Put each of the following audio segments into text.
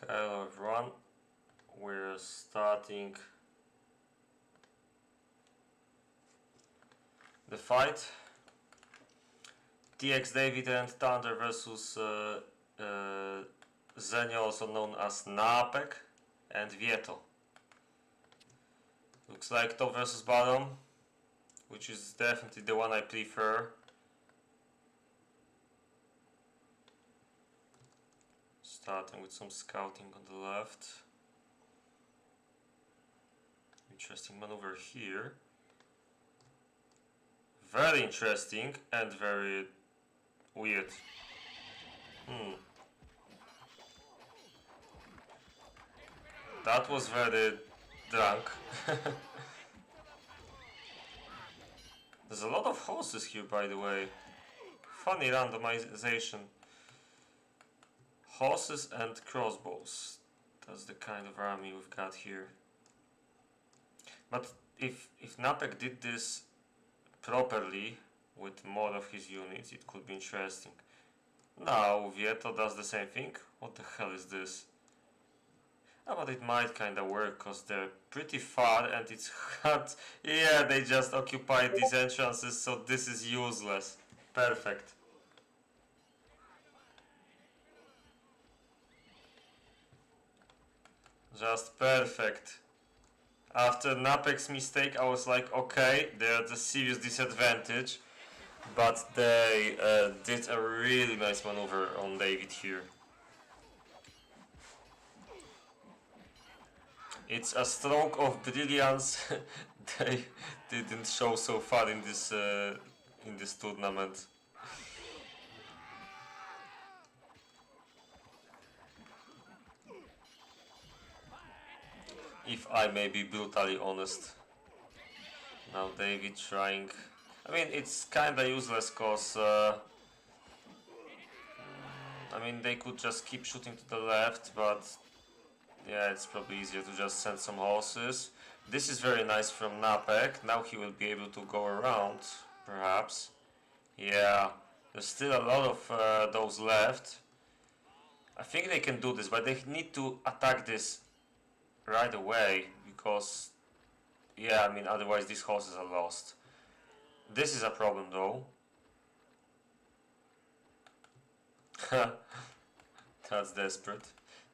Hello everyone, we're starting the fight. TX David and Thunder versus Zenio, also known as Napek, and Vieto. Looks like top versus bottom, which is definitely the one I prefer. Starting with some scouting on the left. Interesting maneuver here. Very interesting and very weird. That was very drunk. There's a lot of horses here, by the way. Funny randomization. Horses and crossbows. That's the kind of army we've got here. But if Napek did this properly with more of his units, it could be interesting. Now Vieto does the same thing. What the hell is this? Ah, but it might kinda work because they're pretty far and it's hard. Yeah, they just occupied these entrances, so this is useless. Perfect. Just perfect. After Napek's mistake, I was like, okay, they're at a serious disadvantage, but they did a really nice maneuver on David here. It's a stroke of brilliance they didn't show so far in this tournament. If I may be brutally honest. Now David trying... I mean, it's kinda useless cause... I mean, they could just keep shooting to the left, but... yeah, it's probably easier to just send some horses. This is very nice from Napek. Now he will be able to go around, perhaps. Yeah, there's still a lot of those left. I think they can do this, but they need to attack this right away, because yeah, I mean, otherwise these horses are lost. This is a problem though. That's desperate.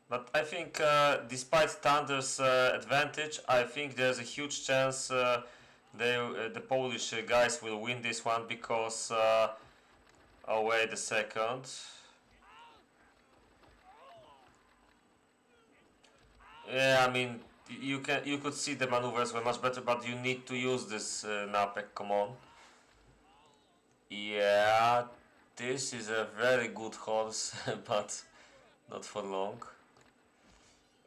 But I think despite Thunder's advantage, I think there's a huge chance the Polish guys will win this one, because oh, wait a second. Yeah, I mean, you could see the maneuvers were much better, but you need to use this Napek. Come on. Yeah, this is a very good horse, but not for long.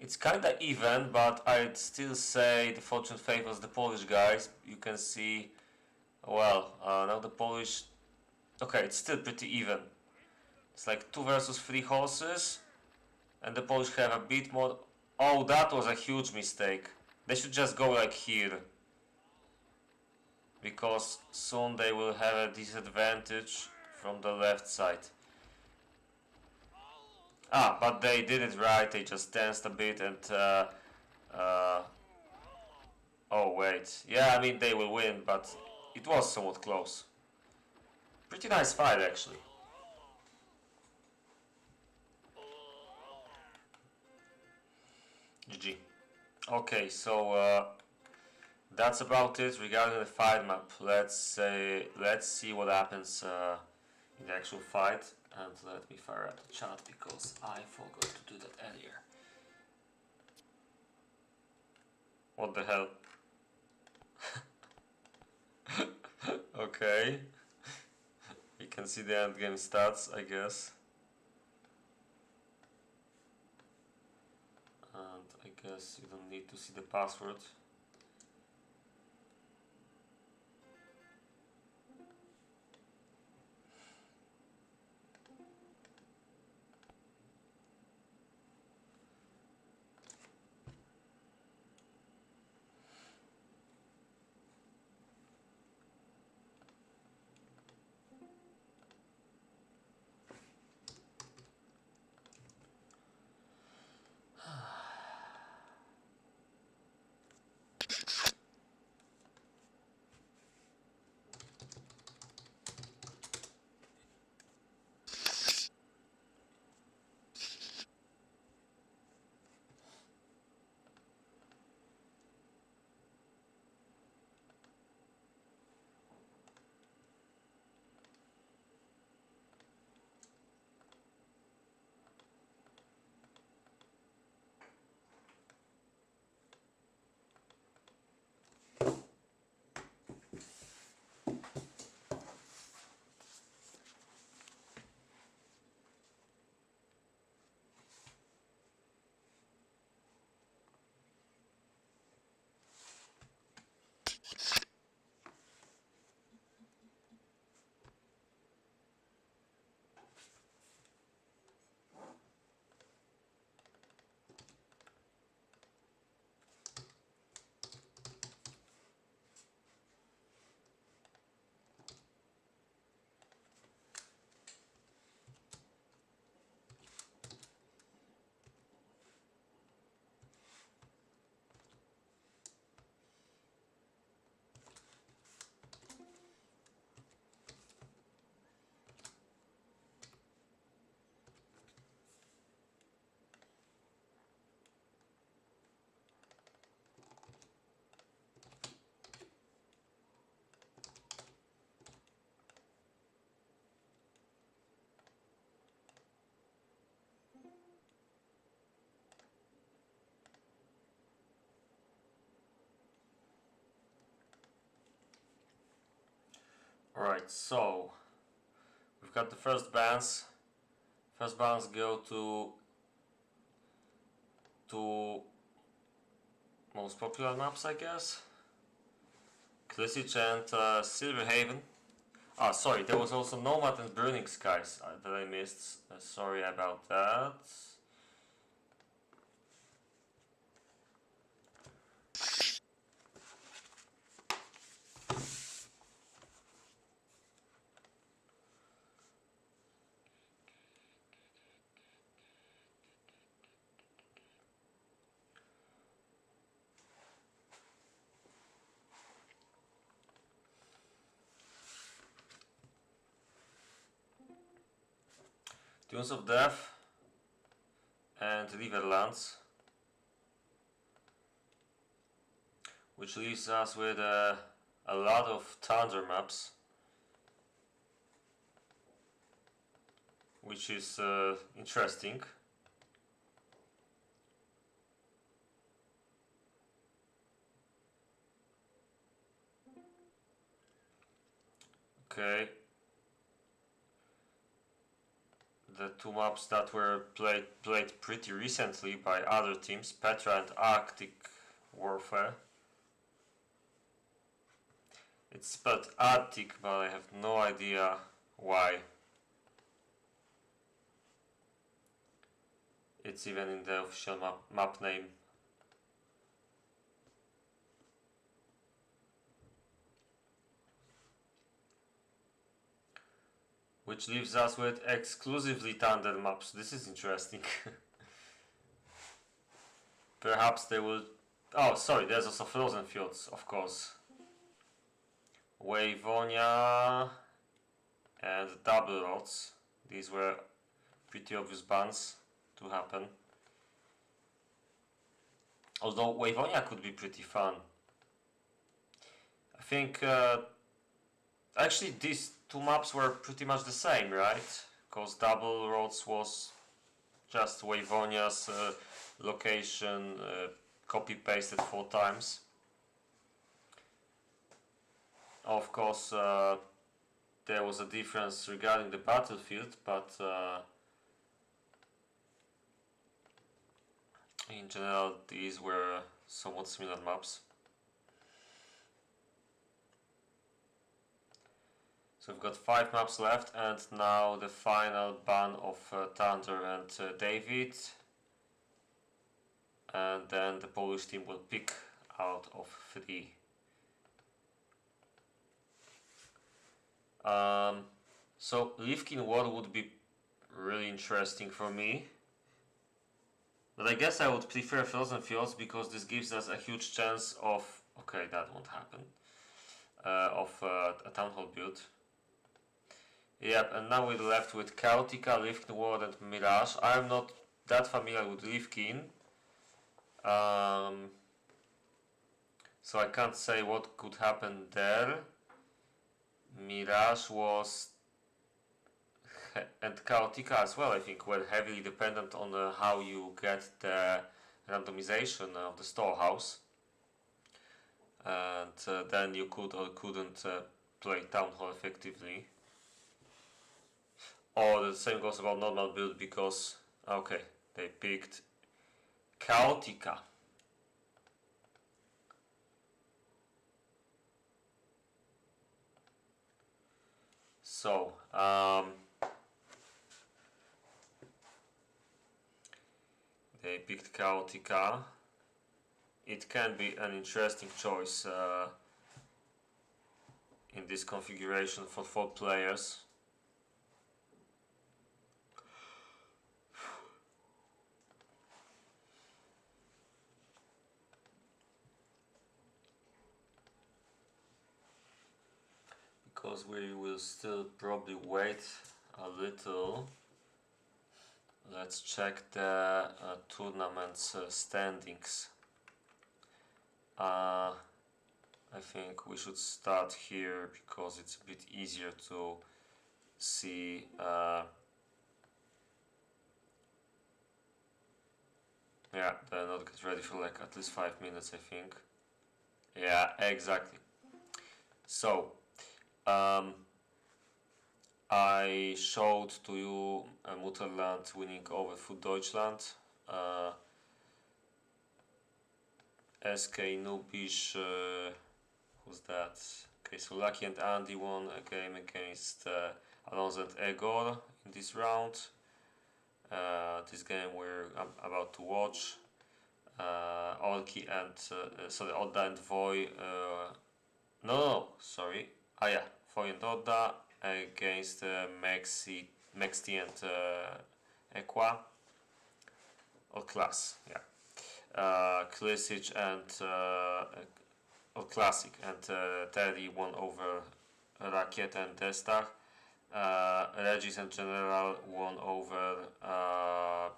It's kinda even, but I'd still say the fortune favors the Polish guys. You can see, well, now the Polish... okay, it's still pretty even. It's like 2 versus 3 horses, and the Polish have a bit more... oh, that was a huge mistake. They should just go like here, because soon they will have a disadvantage from the left side. Ah, but they did it right, they just danced a bit and... oh wait, yeah, I mean, they will win, but it was somewhat close. Pretty nice fight, actually. GG. Okay, so that's about it regarding the fight map. Let's see what happens in the actual fight. And let me fire up the chat, because I forgot to do that earlier. What the hell? Okay. You can see the endgame stats, I guess. And I guess you don't need to see the password. Alright, so we've got the first bans. First bans go to most popular maps, I guess. Klisic and Silverhaven. Ah, sorry, there was also Nomad and Burning Skies that I missed. Sorry about that. Dunes of Death and Riverlands, which leaves us with a lot of Thunder maps, which is interesting. Okay. The two maps that were played pretty recently by other teams, Petra and Arctic Warfare. It's spelled Arctic, but I have no idea why. It's even in the official map name. Which leaves us with exclusively Thunder maps. This is interesting. Perhaps they will... Oh, sorry, there's also Frozen Fields, of course. Waveonia and Double Rods. These were pretty obvious bans to happen. Although Waveonia could be pretty fun. I think... actually, these two maps were pretty much the same, right? Because Double Roads was just Waveonia's location copy-pasted 4 times. Of course, there was a difference regarding the battlefield, but in general these were somewhat similar maps. So we've got 5 maps left, and now the final ban of Thunder and David. And then the Polish team will pick out of 3. So Rifkin War would be really interesting for me. But I guess I would prefer Frozen Fields because this gives us a huge chance of... Okay, that won't happen. Of a Town Hall build. Yep, and now we're left with Chaotica, Rifkin World and Mirage. I'm not that familiar with Rifkin. So I can't say what could happen there. Mirage was... and Chaotica as well, I think, were heavily dependent on how you get the randomization of the storehouse. And then you could or couldn't play Town Hall effectively. Or the same goes about normal build because, okay, they picked Chaotica. So, they picked Chaotica. It can be an interesting choice in this configuration for 4 players. Because we will still probably wait a little. Let's check the tournament's standings. I think we should start here because it's a bit easier to see yeah, they're not get ready for like at least 5 minutes, I think. Yeah, exactly. So I showed to you Mutterland winning over Food Deutschland. SK Nubish, who's that? Okay, so Lucky and Andy won a game against Alonso and Egor in this round. This game we're about to watch. Olki and Odda and Voy. Sorry. Yeah, Voy and Odda against Mexti and Equa. Or Class, yeah. Klisic and or Classic and Teddy won over Rakiet and Destach. Regis and General won over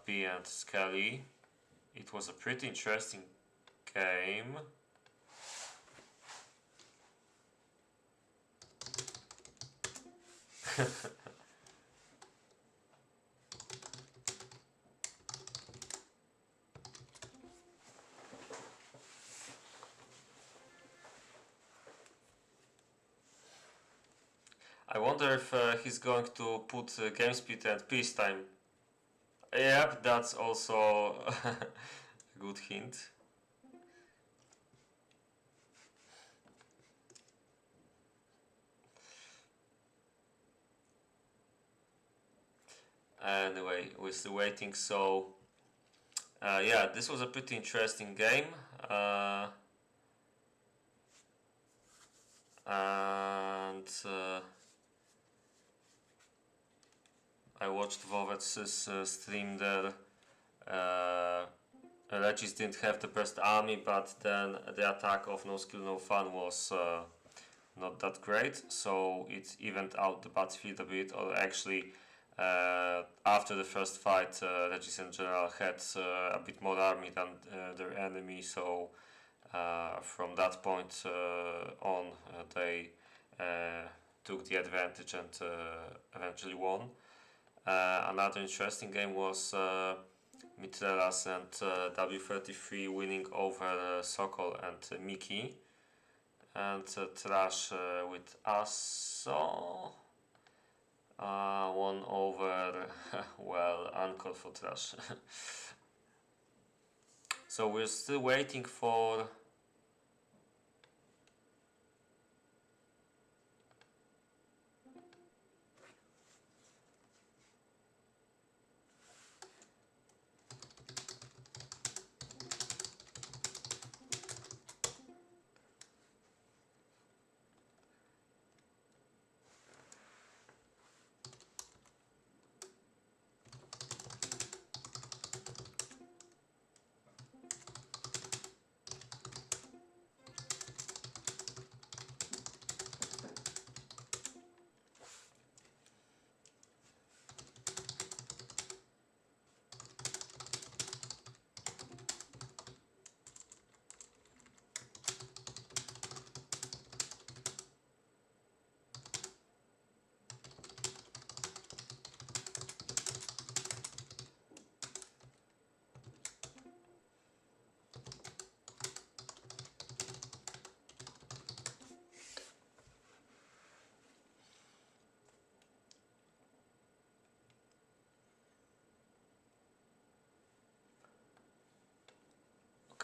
P and Skelly. It was a pretty interesting game. I wonder if he's going to put game speed and peacetime. Yep, that's also a good hint. Anyway, we're still waiting, so yeah, this was a pretty interesting game. And I watched Vovets's stream there. Regis didn't have the best army, but then the attack of No Skill No Fun was not that great, so it evened out the battlefield a bit, or actually after the first fight Regis and General had a bit more army than their enemy, so from that point on they took the advantage and eventually won. Another interesting game was Mitrelas and W33 winning over Sokol and Miki, and Trash with Asso won over well, uncalled for Trash. So we're still waiting for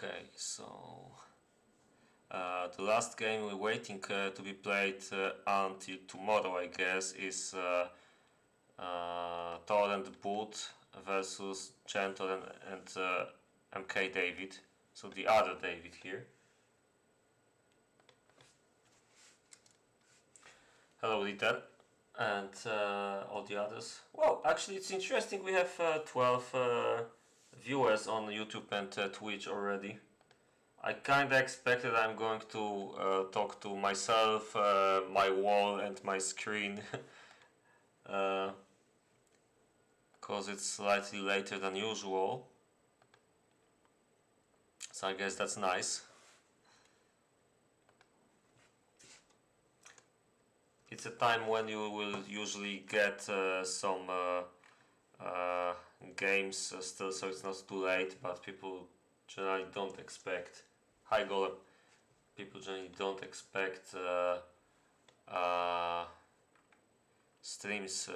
Okay, so the last game we're waiting to be played until tomorrow, I guess, is Torrent Boot versus Gentle and MK David. So the other David here. Hello, Dieter, and all the others. Well, actually, it's interesting. We have 12 viewers on YouTube and Twitch already. I kinda expected I'm going to talk to myself, my wall and my screen, cause it's slightly later than usual. So I guess that's nice. It's a time when you will usually get some games still, so it's not too late, but people generally don't expect. Hi Golem. People generally don't expect streams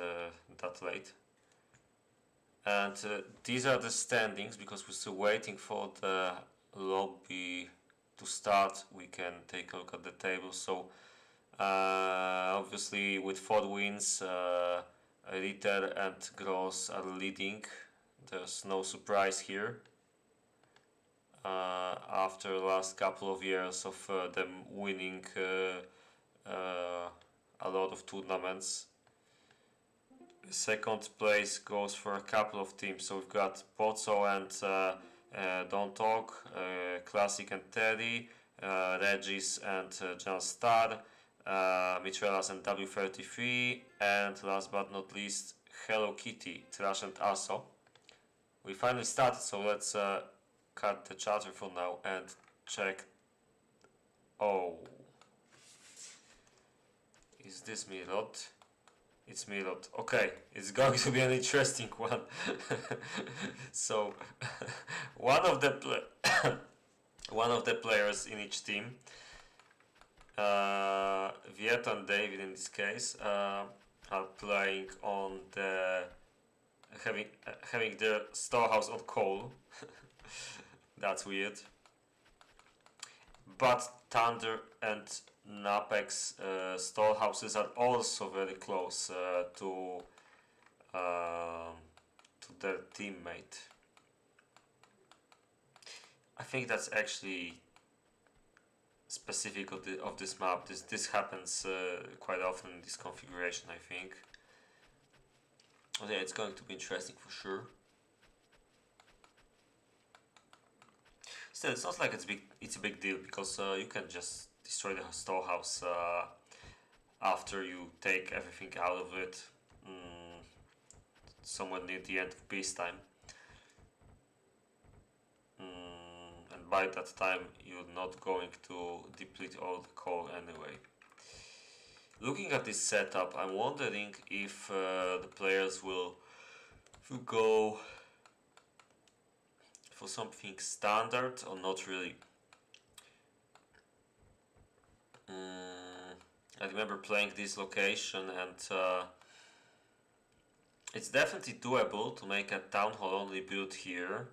that late. And these are the standings because we're still waiting for the lobby to start. We can take a look at the table. So obviously with 4 wins, Ritter and Gross are leading. There's no surprise here. After the last couple of years of them winning a lot of tournaments. Second place goes for a couple of teams. So we've got Pozzo and Don't Talk, Classic and Teddy, Regis and John Star, Michelas and W33, and last but not least, Hello Kitty, Trash and Aso. We finally started, so let's cut the chatter for now and check. Oh, is this Milot? It's Milot. Okay, it's going to be an interesting one. So, one of the players in each team, Viet and David in this case, are playing on the having their storehouse on coal. That's weird. But Thunder and Napex storehouses are also very close to their teammate. I think that's actually specific of this map. This happens quite often in this configuration, I think. Oh yeah, it's going to be interesting for sure. Still, it's not like it's a big deal because you can just destroy the storehouse after you take everything out of it somewhere near the end of peacetime. And by that time you're not going to deplete all the coal anyway. Looking at this setup, I'm wondering if the players will go for something standard or not really. I remember playing this location and it's definitely doable to make a town hall only build here.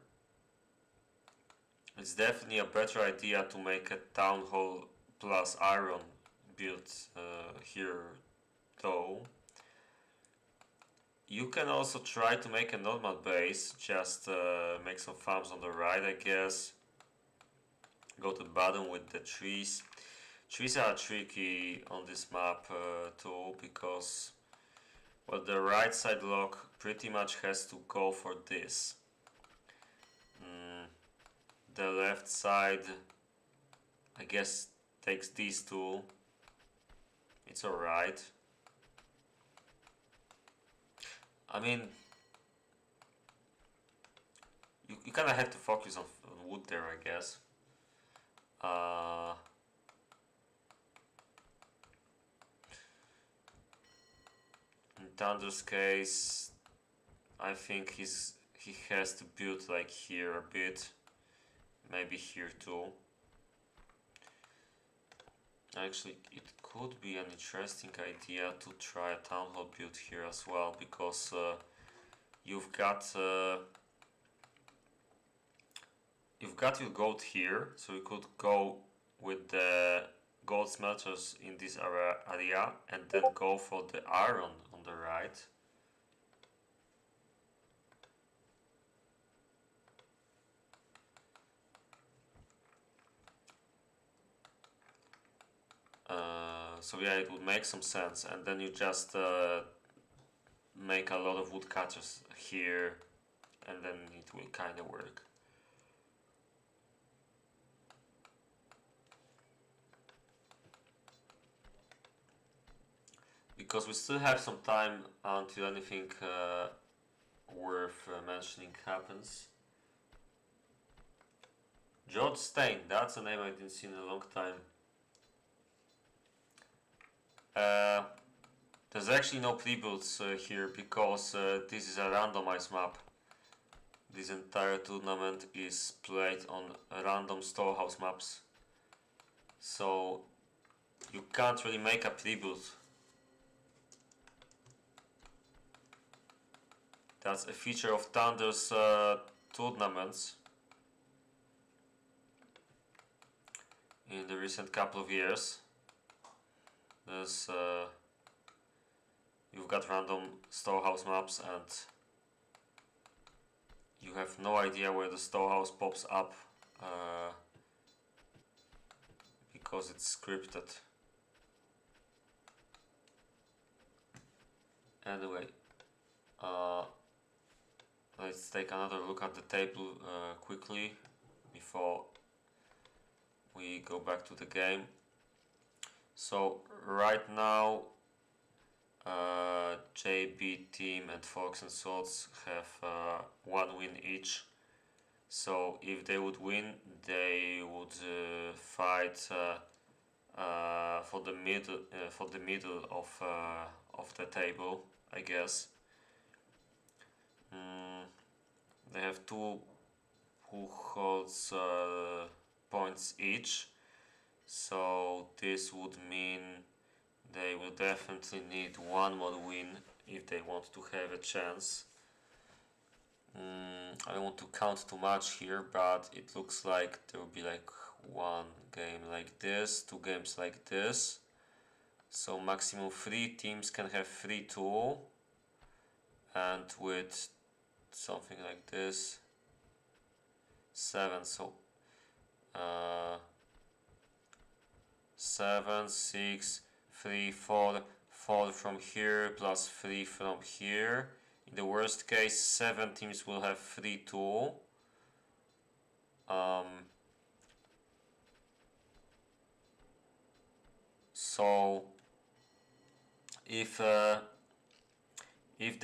It's definitely a better idea to make a town hall plus iron build here though. You can also try to make a normal base, just make some farms on the right, I guess. Go to the bottom with the trees. Trees are tricky on this map too, because well, the right side lock pretty much has to go for this. The left side, I guess, takes these two. It's alright. I mean, you kind of have to focus on wood there, I guess. In Thunder's case, I think he has to build like here a bit, maybe here too. Actually, it could be an interesting idea to try a town hall build here as well, because you've got your gold here, so you could go with the gold smelters in this area and then go for the iron on the right. So yeah, it would make some sense, and then you just make a lot of woodcutters here, and then it will kind of work. Because we still have some time until anything worth mentioning happens. George Stein, that's a name I didn't see in a long time. There's actually no pre-builds here because this is a randomized map. This entire tournament is played on random storehouse maps. So you can't really make a pre-build. That's a feature of Thunder's tournaments in the recent couple of years. There's you've got random storehouse maps and you have no idea where the storehouse pops up because it's scripted. Anyway, let's take another look at the table quickly before we go back to the game. So right now JB team and Forks and Swords have one win each. So if they would win, they would fight for the middle of the table, I guess. They have two who holds points each, so this would mean they will definitely need one more win if they want to have a chance. I don't want to count too much here, but it looks like there will be like one game like this, two games like this. So maximum 3 teams can have 3-2, and with something like this 7, so 7, 6, 3, 4, 4 from here plus 3 from here. In the worst case, 7 teams will have 3-2. So if the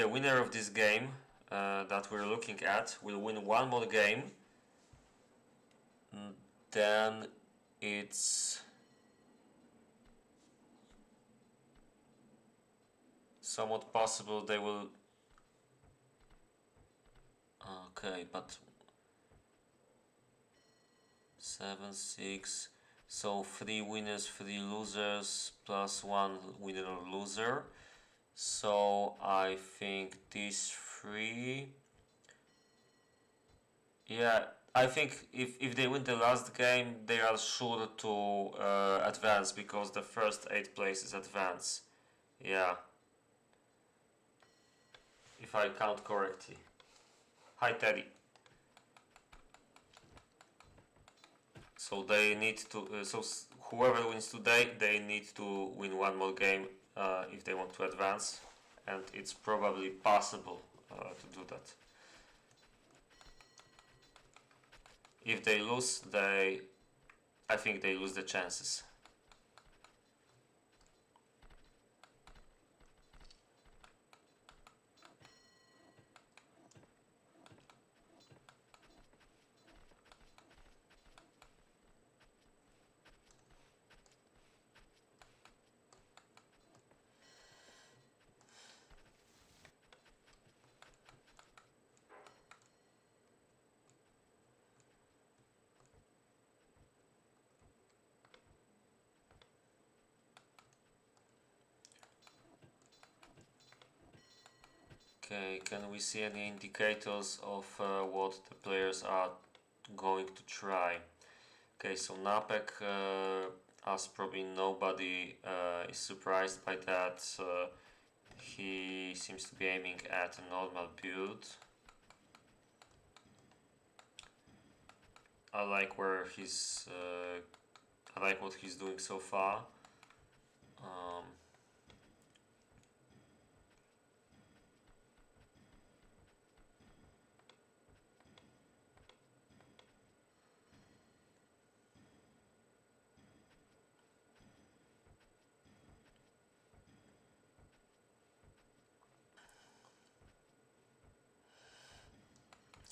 winner of this game that we're looking at will win one more game, then it's somewhat possible they will. Okay, but 7, 6, so 3 winners, 3 losers, plus 1 winner or loser. So I think these 3, yeah, I think if they win the last game, they are sure to advance, because the first 8 places advance. Yeah, if I count correctly. Hi Teddy. So they need to, so whoever wins today, they need to win one more game if they want to advance, and it's probably possible to do that. If they lose, I think they lose the chances. Okay, can we see any indicators of what the players are going to try? Okay, so Napek, as probably nobody is surprised by that, he seems to be aiming at a normal build. I like where he's, I like what he's doing so far.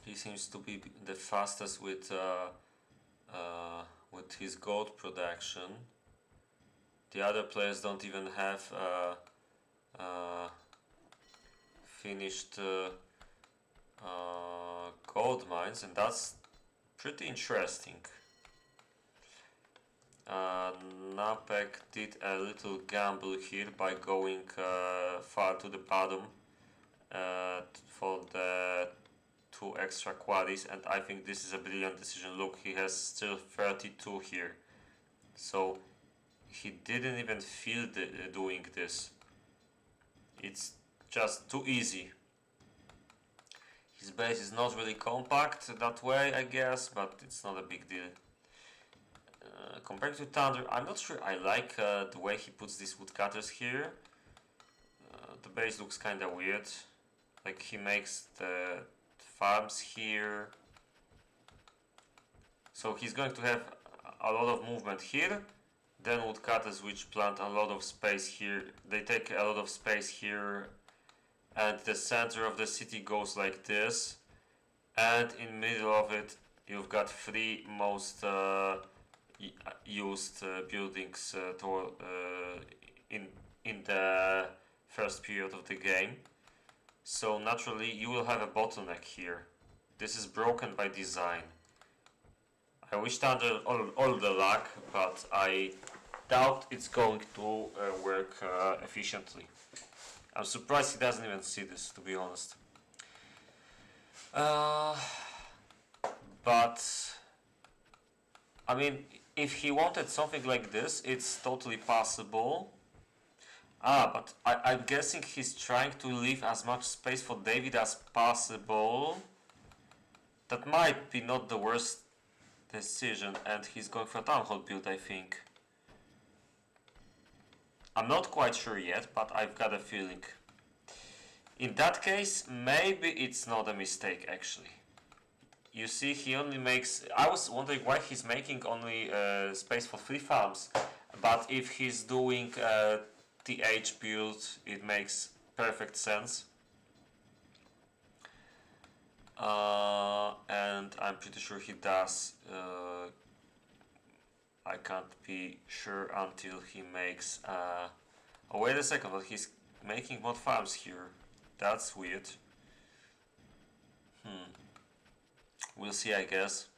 He seems to be the fastest with his gold production. The other players don't even have finished gold mines, and that's pretty interesting. Napek did a little gamble here by going far to the bottom for the 2 extra quaddies, and I think this is a brilliant decision. Look, he has still 32 here, so he didn't even feel doing this. It's just too easy. His base is not really compact that way, I guess, but it's not a big deal. Compared to Thunder, I'm not sure I like the way he puts these woodcutters here. The base looks kinda weird. Like, he makes the farms here. So he's going to have a lot of movement here. Then woodcutters which plant a lot of space here. They take a lot of space here. And the center of the city goes like this. And in middle of it, you've got 3 most used buildings in the first period of the game. So naturally you will have a bottleneck here. This is broken by design. I wish Thunder all the luck, but I doubt it's going to work efficiently. I'm surprised he doesn't even see this, to be honest. But I mean, if he wanted something like this, it's totally possible. But I'm guessing he's trying to leave as much space for David as possible. That might be not the worst decision, and he's going for a town hall build, I think. I'm not quite sure yet, but I've got a feeling. In that case, maybe it's not a mistake, actually. You see, he only makes... I was wondering why he's making only space for 3 farms. But if he's doing TH build, it makes perfect sense. And I'm pretty sure he does. I can't be sure until he makes... oh, wait a second, but he's making mod farms here. That's weird. We'll see, I guess.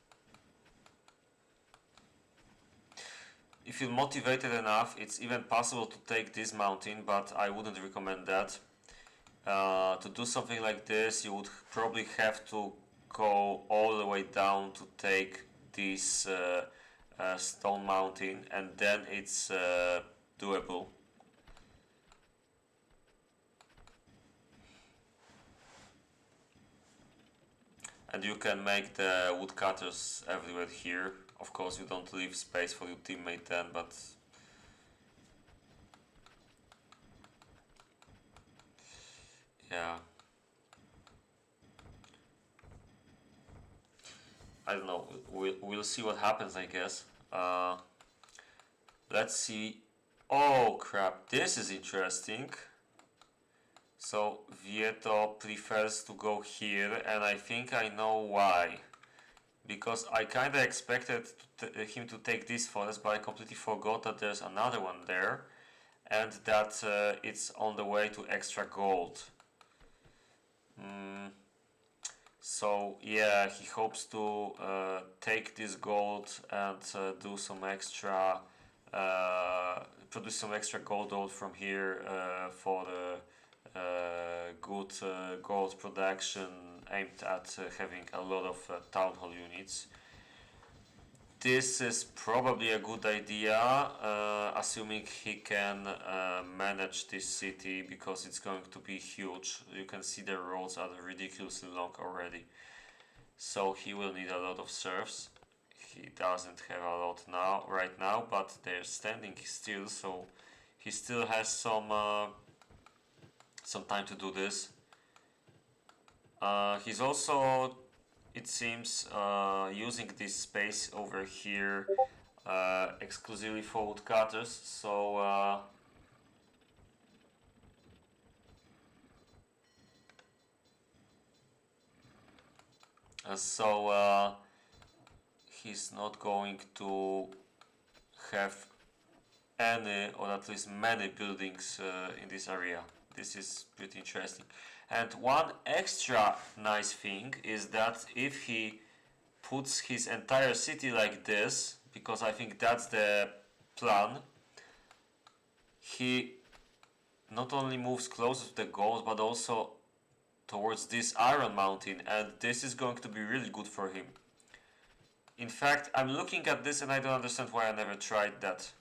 If you're motivated enough, it's even possible to take this mountain, but I wouldn't recommend that. To do something like this, you would probably have to go all the way down to take this stone mountain, and then it's doable. And you can make the woodcutters everywhere here. Of course, you don't leave space for your teammate then, but... yeah. I don't know, we'll see what happens, I guess. Let's see. Oh crap, this is interesting. So Vieto prefers to go here, and I think I know why. Because I kinda expected him to take this forest, but I completely forgot that there's another one there, and that it's on the way to extra gold. So yeah, he hopes to take this gold and do some extra, produce some extra gold from here for the good gold production aimed at having a lot of town hall units. This is probably a good idea, assuming he can manage this city, because it's going to be huge. You can see the roads are ridiculously long already. So he will need a lot of serfs. He doesn't have a lot now, right now, but they're standing still, so he still has some time to do this. He's also, it seems, using this space over here exclusively for woodcutters, so he's not going to have any, or at least many buildings in this area. This is pretty interesting. And one extra nice thing is that if he puts his entire city like this, because I think that's the plan, he not only moves closer to the goals, but also towards this iron mountain, and this is going to be really good for him. In fact, I'm looking at this and I don't understand why I never tried that.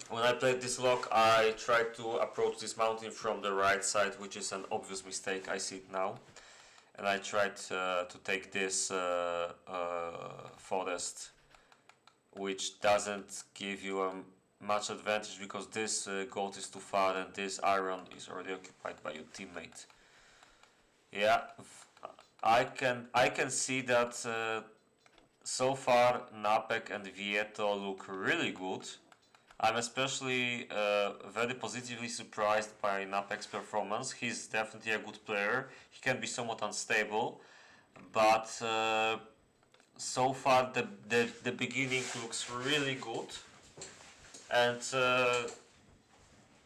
When I played this lock, I tried to approach this mountain from the right side, which is an obvious mistake, I see it now. And I tried to take this forest, which doesn't give you much advantage because this gold is too far and this iron is already occupied by your teammate. Yeah, I can see that so far Napek and Vieto look really good. I'm especially very positively surprised by Napek's performance. He's definitely a good player. He can be somewhat unstable, but so far the beginning looks really good. And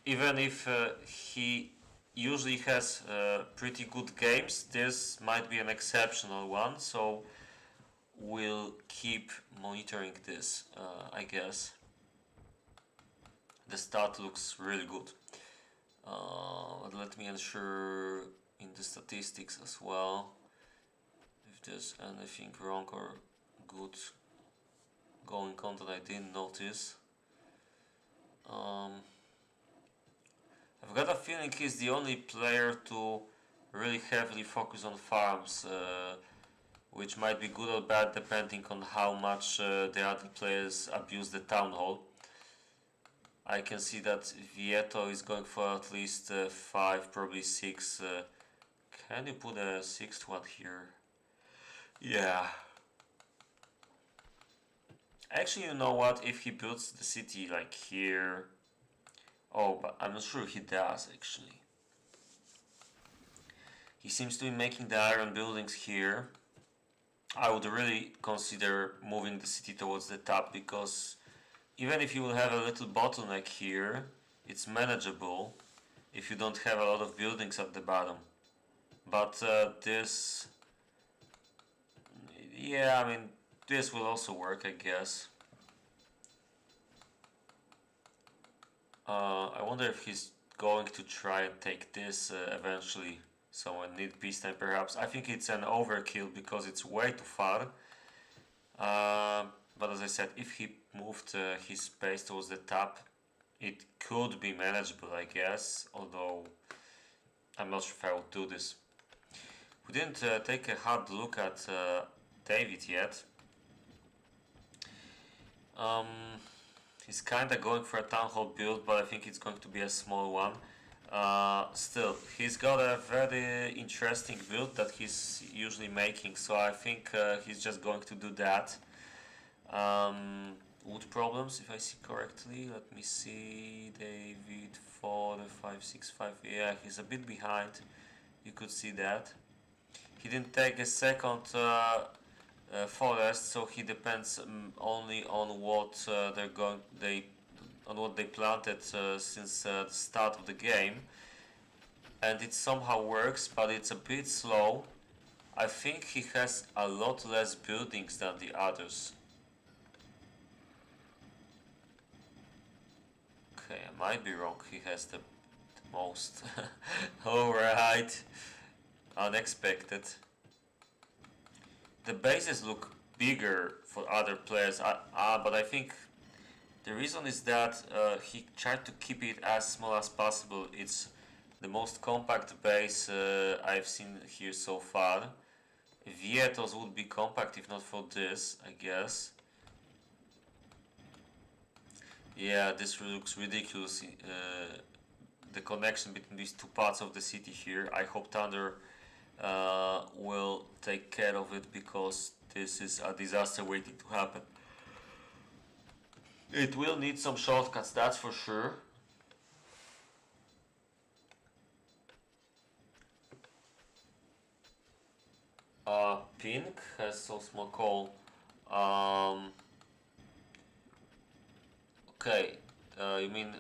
even if he usually has pretty good games, this might be an exceptional one. So we'll keep monitoring this, I guess. The start looks really good. But let me ensure in the statistics as well if there's anything wrong or good going on that I didn't notice. I've got a feeling he's the only player to really heavily focus on farms, which might be good or bad depending on how much the other players abuse the town hall. I can see that Vieto is going for at least 5, probably 6. Can you put a 6th one here? Yeah. Actually, you know what? If he builds the city like here... Oh, but I'm not sure if he does actually. He seems to be making the iron buildings here. I would really consider moving the city towards the top because even if you will have a little bottleneck here, it's manageable if you don't have a lot of buildings at the bottom. But this... Yeah, I mean, this will also work, I guess. I wonder if he's going to try and take this eventually. So I need peacetime perhaps. I think it's an overkill because it's way too far. But as I said, if he moved his base towards the top, it could be manageable, I guess. Although I'm not sure if I would do this. We didn't take a hard look at David yet. He's kinda going for a town hall build, but I think it's going to be a small one. Still, he's got a very interesting build that he's usually making, so I think he's just going to do that. Wood problems, if I see correctly. Let me see. David 4, 5, 6, 5. Yeah, he's a bit behind. You could see that. He didn't take a second forest, so he depends only on what they planted since the start of the game, and it somehow works, but it's a bit slow. I think he has a lot less buildings than the others. Okay, I might be wrong. He has the most. Alright, unexpected. The bases look bigger for other players, but I think the reason is that he tried to keep it as small as possible. It's the most compact base I've seen here so far. Vieto's would be compact if not for this, I guess. Yeah, this looks ridiculous. The connection between these two parts of the city here. I hope Thunder will take care of it because this is a disaster waiting to happen. It will need some shortcuts, that's for sure. Pink has some small coal. Okay, you mean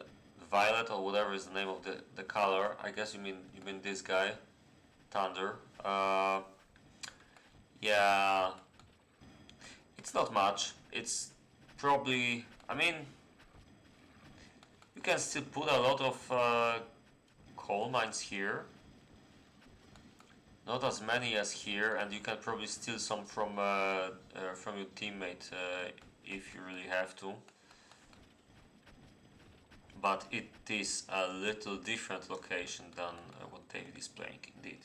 violet or whatever is the name of the color? I guess you mean this guy, Thunder. Yeah, it's not much. It's probably, I mean, you can still put a lot of coal mines here. Not as many as here, and you can probably steal some from your teammate if you really have to. But it is a little different location than what David is playing, indeed.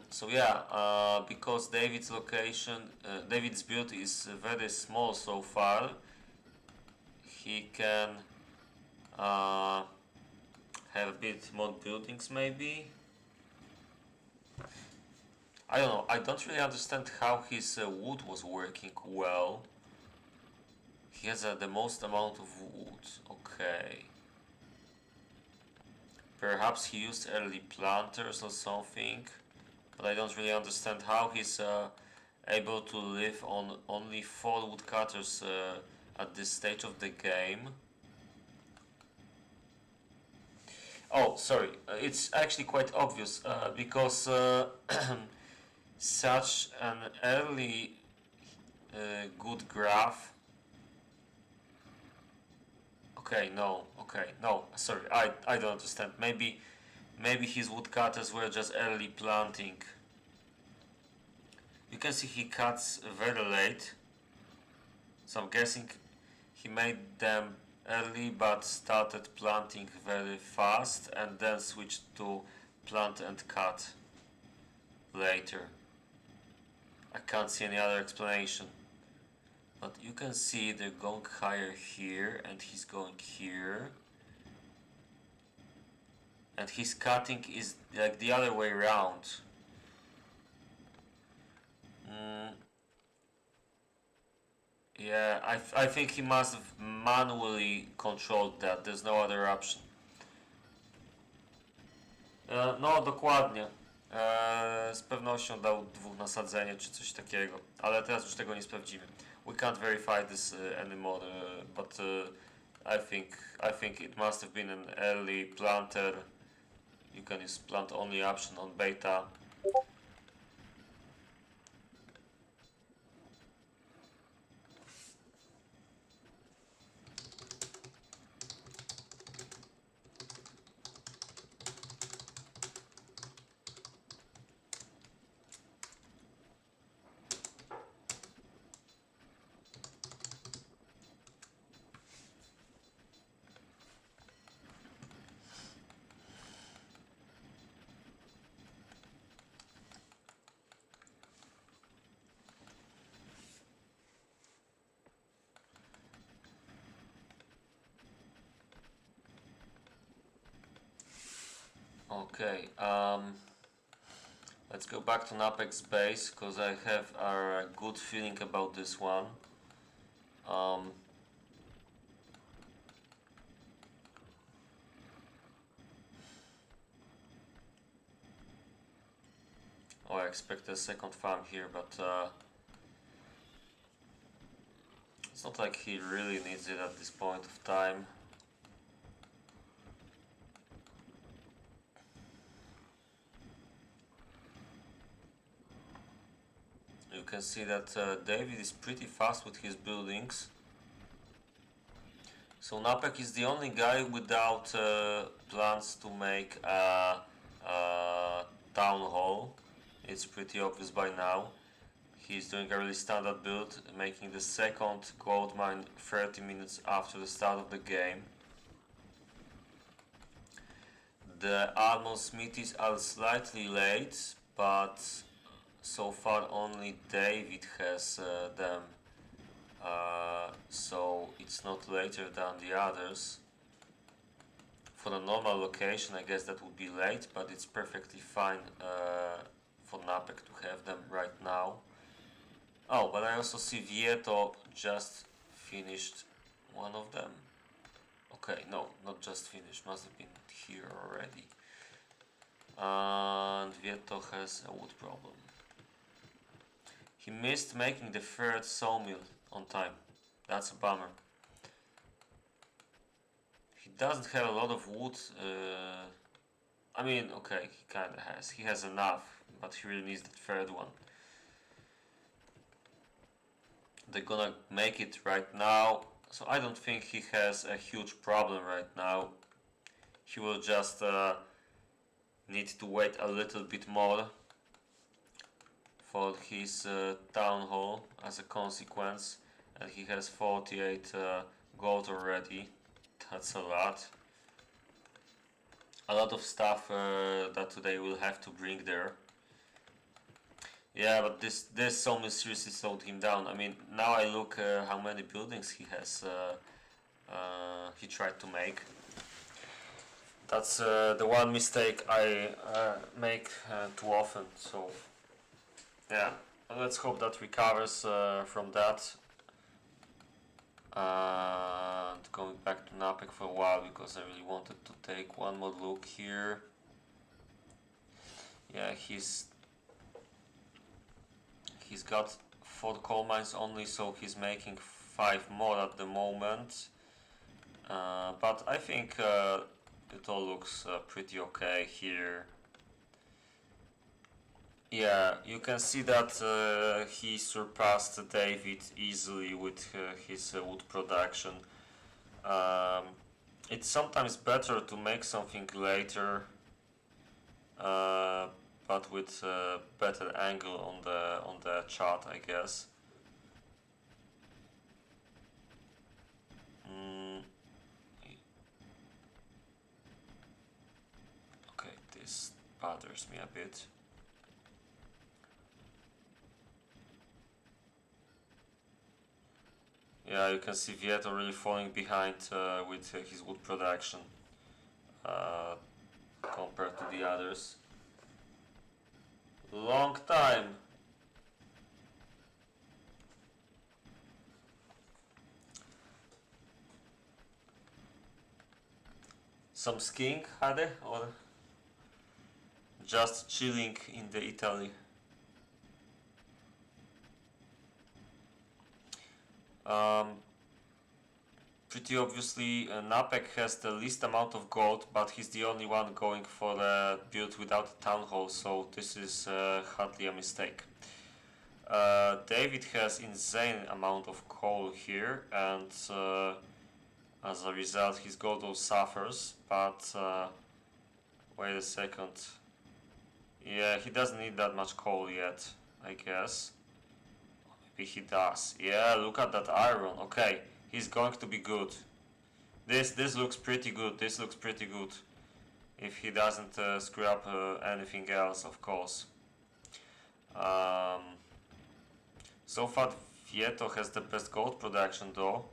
So yeah, because David's build is very small so far, he can have a bit more buildings maybe. I don't know, I don't really understand how his wood was working well. He has the most amount of wood, okay. Perhaps he used early planters or something, but I don't really understand how he's able to live on only 4 woodcutters at this stage of the game. Oh, sorry, it's actually quite obvious because such an early good graph. Okay, no, sorry, I don't understand. Maybe his woodcutters were just early planting. You can see he cuts very late, so I'm guessing he made them early but started planting very fast and then switched to plant and cut later. I can't see any other explanation. But you can see they're going higher here and he's going here. And his cutting is like the other way around. Yeah, I think he must have manually controlled that. There's no other option. No, dokładnie. Z pewnością dał 2 nasadzenie czy coś takiego, ale teraz już tego nie sprawdzimy. We can't verify this anymore, but I think it must have been an early planter. You can use plant only option on beta. Okay, let's go back to Napek's base because I have a good feeling about this one. Oh, I expect a second farm here, but it's not like he really needs it at this point of time. You can see that David is pretty fast with his buildings. So Napek is the only guy without plans to make a town hall. It's pretty obvious by now. He's doing a really standard build, making the second gold mine 30 minutes after the start of the game. The armor smithies are slightly late, but so far only David has them, so it's not later than the others. For the normal location I guess that would be late, but it's perfectly fine for Napek to have them right now. Oh, but I also see Vieto just finished one of them. Okay, no, not just finished, must have been here already. And Vieto has a wood problem. He missed making the 3rd sawmill on time. That's a bummer. He doesn't have a lot of wood. I mean, okay, he kinda has. He has enough, but he really needs the 3rd one. They're gonna make it right now. So I don't think he has a huge problem right now. He will just need to wait a little bit more for his town hall as a consequence, and he has 48 gold already. That's a lot. A lot of stuff that today will have to bring there. Yeah, but this so mysteriously slowed him down. I mean, now I look how many buildings he has. He tried to make. That's the one mistake I make too often. So yeah, let's hope that recovers from that. And going back to Napek for a while because I really wanted to take one more look here. Yeah, he's got 4 coal mines only, so he's making 5 more at the moment. But I think it all looks pretty okay here. Yeah, you can see that he surpassed David easily with his wood production. It's sometimes better to make something later, but with a better angle on the chart, I guess. Okay, this bothers me a bit. Yeah, you can see Vieto really falling behind with his wood production compared to the others. Long time. Some skiing, Hade, or just chilling in the Italy? Pretty obviously, Napek has the least amount of gold, but he's the only one going for the build without a town hall, so this is hardly a mistake. David has insane amount of coal here, and as a result his gold suffers, but wait a second. Yeah, he doesn't need that much coal yet, I guess. Maybe he does. Yeah, look at that iron. Okay, he's going to be good. This looks pretty good. This looks pretty good. If he doesn't screw up anything else, of course. So far, Vieto has the best gold production though.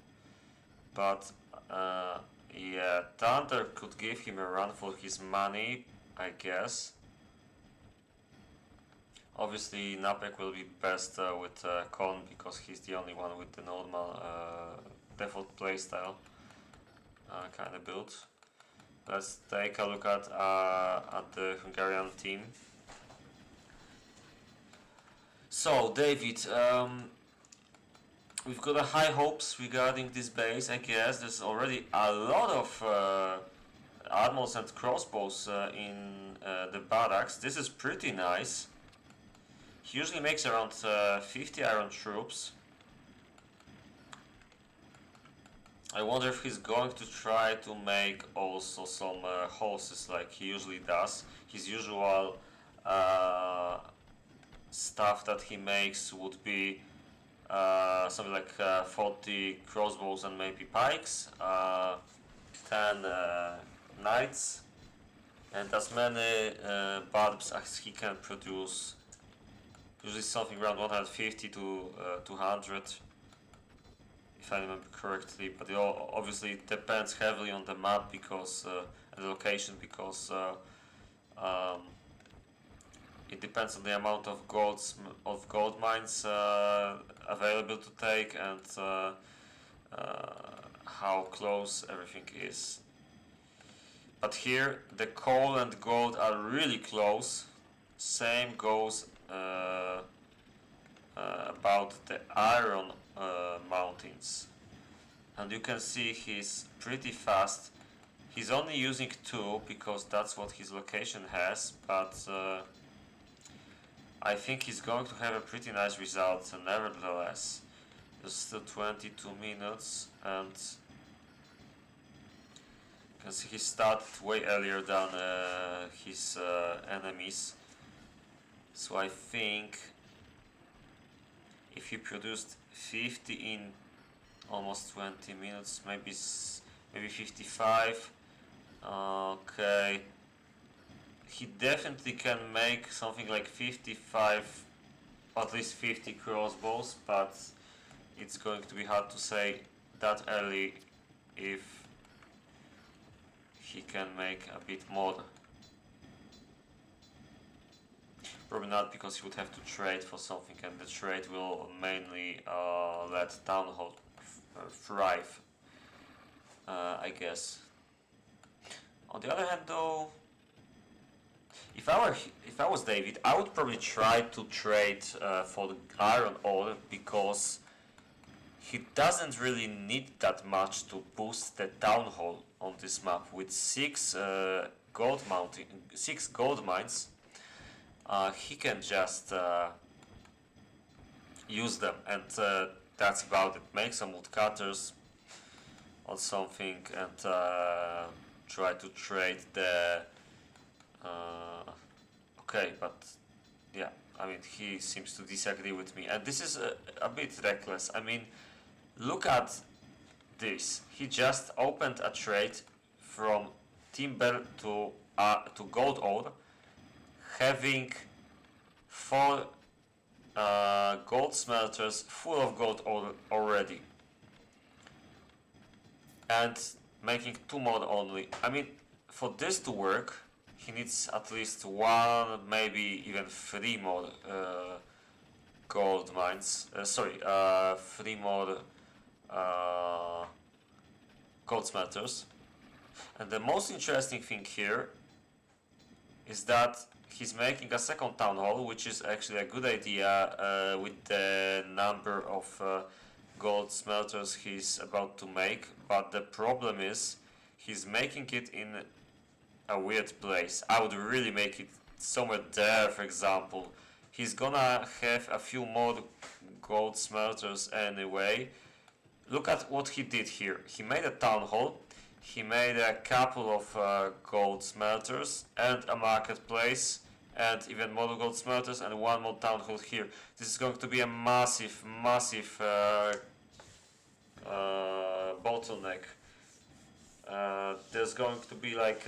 But yeah, Thunder could give him a run for his money, I guess. Obviously, Napek will be best with Kon because he's the only one with the normal default playstyle kind of build. Let's take a look at the Hungarian team. So, David, we've got high hopes regarding this base, I guess. There's already a lot of armors and crossbows in the barracks. This is pretty nice. He usually makes around 50 iron troops. I wonder if he's going to try to make also some horses like he usually does. His usual stuff that he makes would be something like 40 crossbows and maybe pikes, 10 knights, and as many barbs as he can produce. Usually something around 150 to 200, if I remember correctly. But it obviously it depends heavily on the map because and the location, because it depends on the amount of gold mines available to take and how close everything is. But here the coal and gold are really close. Same goes about the iron mountains, and you can see he's pretty fast. He's only using 2 because that's what his location has, but I think he's going to have a pretty nice result nevertheless. There's still 22 minutes, and can see he started way earlier than his enemies. So I think if he produced 50 in almost 20 minutes, maybe 55. Okay, he definitely can make something like 55, at least 50 crossbows, but it's going to be hard to say that early if he can make a bit more. Probably not, because he would have to trade for something, and the trade will mainly let Town Hall thrive, I guess. On the other hand, though, if I was David, I would probably try to trade for the iron ore, because he doesn't really need that much to boost the town hall on this map. With 6 gold mines, he can just use them, and that's about it. Make some woodcutters or something, and try to trade the okay, but yeah, I mean, he seems to disagree with me, and this is a bit reckless. I mean, look at this. He just opened a trade from timber to gold ore, having 4 gold smelters full of gold ore already, and making 2 more only. I mean, for this to work, he needs at least 1, maybe even 3 more gold mines. 3 more gold smelters. And the most interesting thing here is that he's making a second town hall, which is actually a good idea with the number of gold smelters he's about to make. But the problem is he's making it in a weird place. I would really make it somewhere there, for example. He's gonna have a few more gold smelters anyway. Look at what he did here. He made a town hall, he made a couple of gold smelters and a marketplace, and even more gold smelters, and 1 more town hall here. This is going to be a massive bottleneck. There's going to be like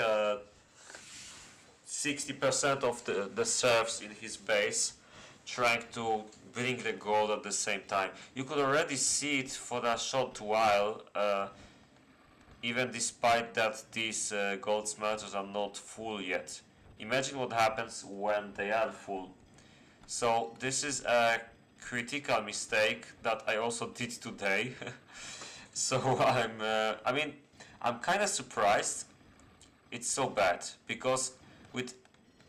60% of the serfs in his base trying to bring the gold at the same time. You could already see it for a short while, even despite that these gold smelters are not full yet. Imagine what happens when they are full. So this is a critical mistake that I also did today. So I'm kind of surprised it's so bad, because with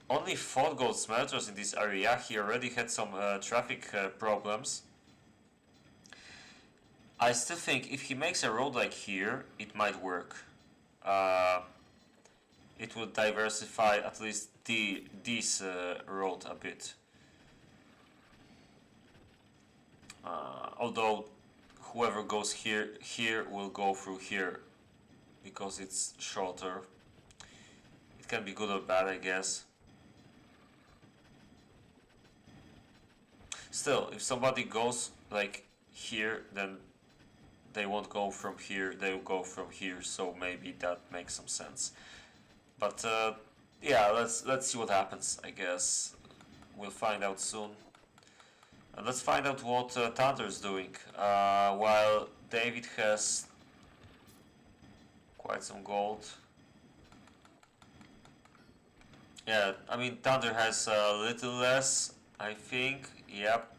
only 4 gold smelters in this area, he already had some traffic problems. I still think if he makes a road like here, it might work. It will diversify at least this road a bit. Although whoever goes here will go through here, because it's shorter. It can be good or bad, I guess. Still, if somebody goes like here, then they won't go from here, they will go from here, so maybe that makes some sense. But yeah, let's see what happens, I guess. We'll find out soon. And let's find out what Thunder is doing, while David has quite some gold. Yeah, I mean, Thunder has a little less, I think. Yep.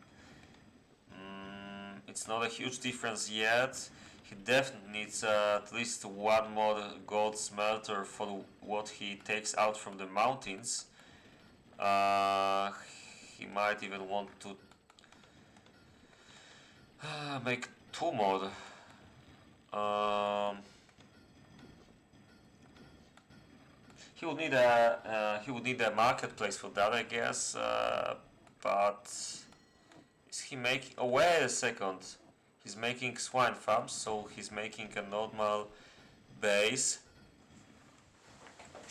It's not a huge difference yet. He definitely needs at least 1 more gold smelter for what he takes out from the mountains. He might even want to make 2 more. He would need a marketplace for that, I guess. But is he making? Oh, wait a second. He's making swine farms, so he's making a normal base.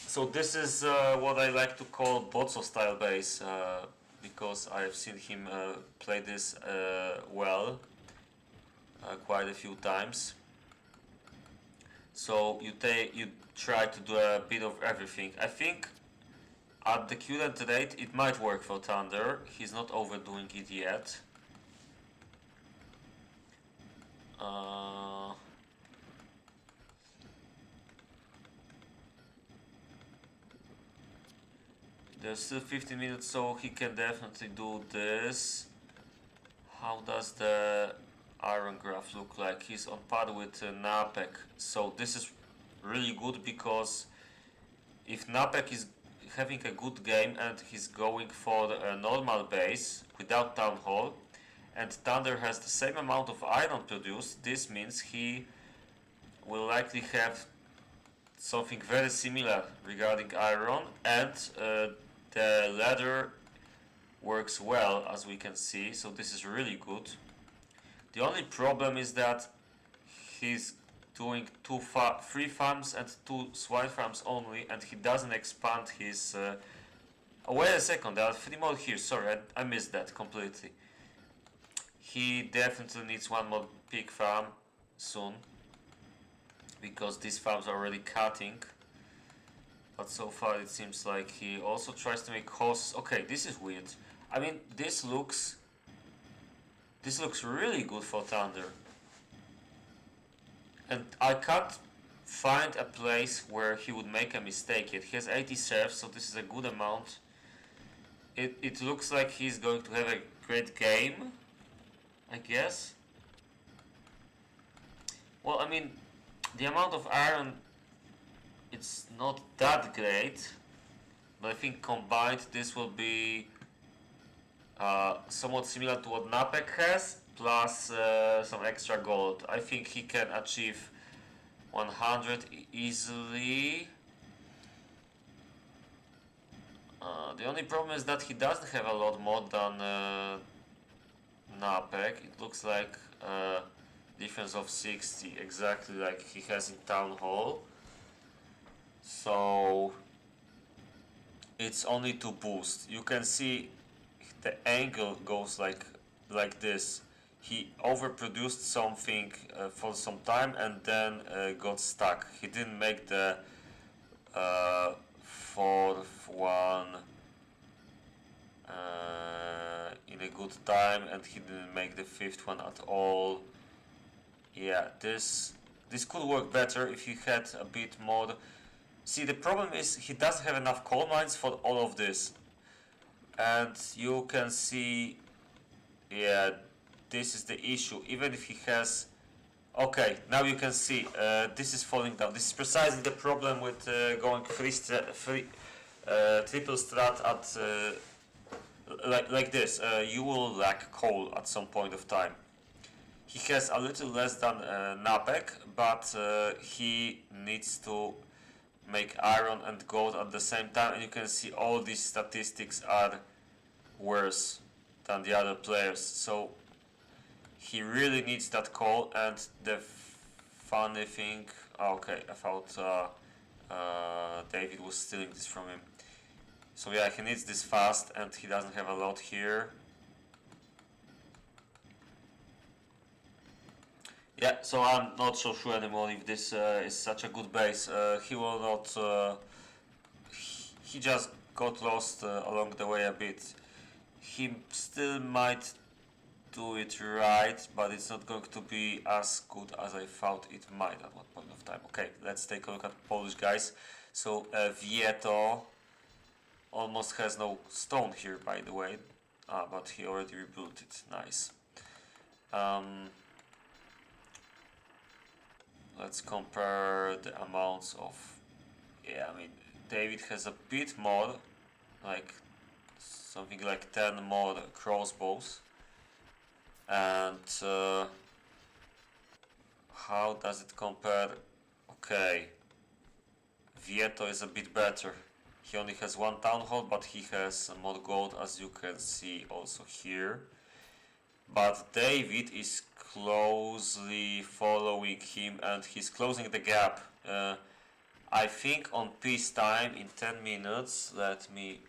So this is what I like to call Bozzo style base, because I have seen him play this well quite a few times. So you try to do a bit of everything. I think at the current rate it might work for Thunder. He's not overdoing it yet. There's still 15 minutes, so he can definitely do this. How does the Iron graph look like? He's on par with Napek, so this is really good, because if Napek is having a good game and he's going for a normal base without Town Hall, and Thunder has the same amount of iron produced, this means he will likely have something very similar regarding iron, and the ladder works well, as we can see, so this is really good. The only problem is that he's doing 3 farms and 2 swine farms only, and he doesn't expand his... Oh, wait a second, there are 3 more here, sorry, I missed that completely. He definitely needs 1 more pig farm soon, because these farms are already cutting. But so far it seems like he also tries to make horses. Okay, this is weird. I mean, this looks really good for Thunder. And I can't find a place where he would make a mistake yet. He has 80 serfs, so this is a good amount. It looks like he's going to have a great game, I guess. Well, I mean, the amount of iron, it's not that great, but I think combined this will be somewhat similar to what Napek has, plus some extra gold. I think he can achieve 100 easily. The only problem is that he doesn't have a lot more than Napek. It looks like difference of 60, exactly like he has in Town Hall. So it's only to boost. You can see the angle goes like this. He overproduced something for some time and then got stuck. He didn't make the 4th one in a good time, and he didn't make the 5th one at all. Yeah, this could work better if he had a bit more. See, the problem is he doesn't have enough coal mines for all of this. And you can see, yeah, this is the issue. Even if he has... Okay, now you can see, this is falling down. This is precisely the problem with going triple strat at like this. You will lack coal at some point of time. He has a little less than Napek, but he needs to make iron and gold at the same time, and you can see all these statistics are worse than the other players. So he really needs that coal. And the funny thing, okay, I thought David was stealing this from him. So yeah, he needs this fast, and he doesn't have a lot here. Yeah, so I'm not so sure anymore if this is such a good base. He will not... he just got lost along the way a bit. He still might do it right, but it's not going to be as good as I thought it might at one point of time. Okay, let's take a look at Polish guys. So Vieto almost has no stone here, by the way. But he already rebuilt it. Nice. Let's compare the amounts of... Yeah, I mean, David has a bit more, like something like 10 more crossbows. And how does it compare? Okay, Vieto is a bit better. He only has 1 town hall, but he has more gold, as you can see also here. But David is closely following him, and he's closing the gap. I think on peacetime in 10 minutes, let me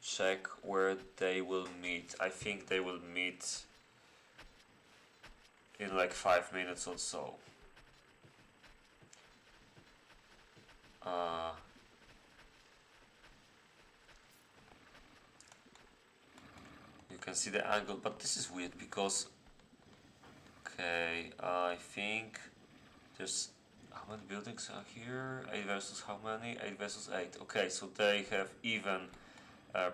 check where they will meet. I think they will meet in like 5 minutes or so. You can see the angle, but this is weird because, okay, I think there's, how many buildings are here? 8 versus how many? 8 versus 8. Okay, so they have even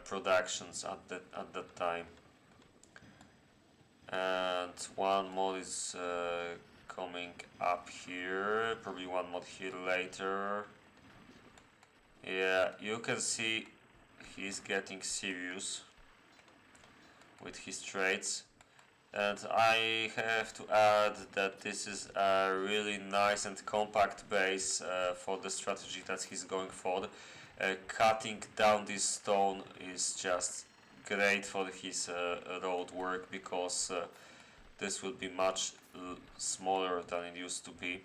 productions at that time. And one mod is coming up here, probably one mod here later. Yeah, you can see he's getting serious with his trades. And I have to add that this is a really nice and compact base for the strategy that he's going for. Cutting down this stone is just great for his road work, because this will be much smaller than it used to be.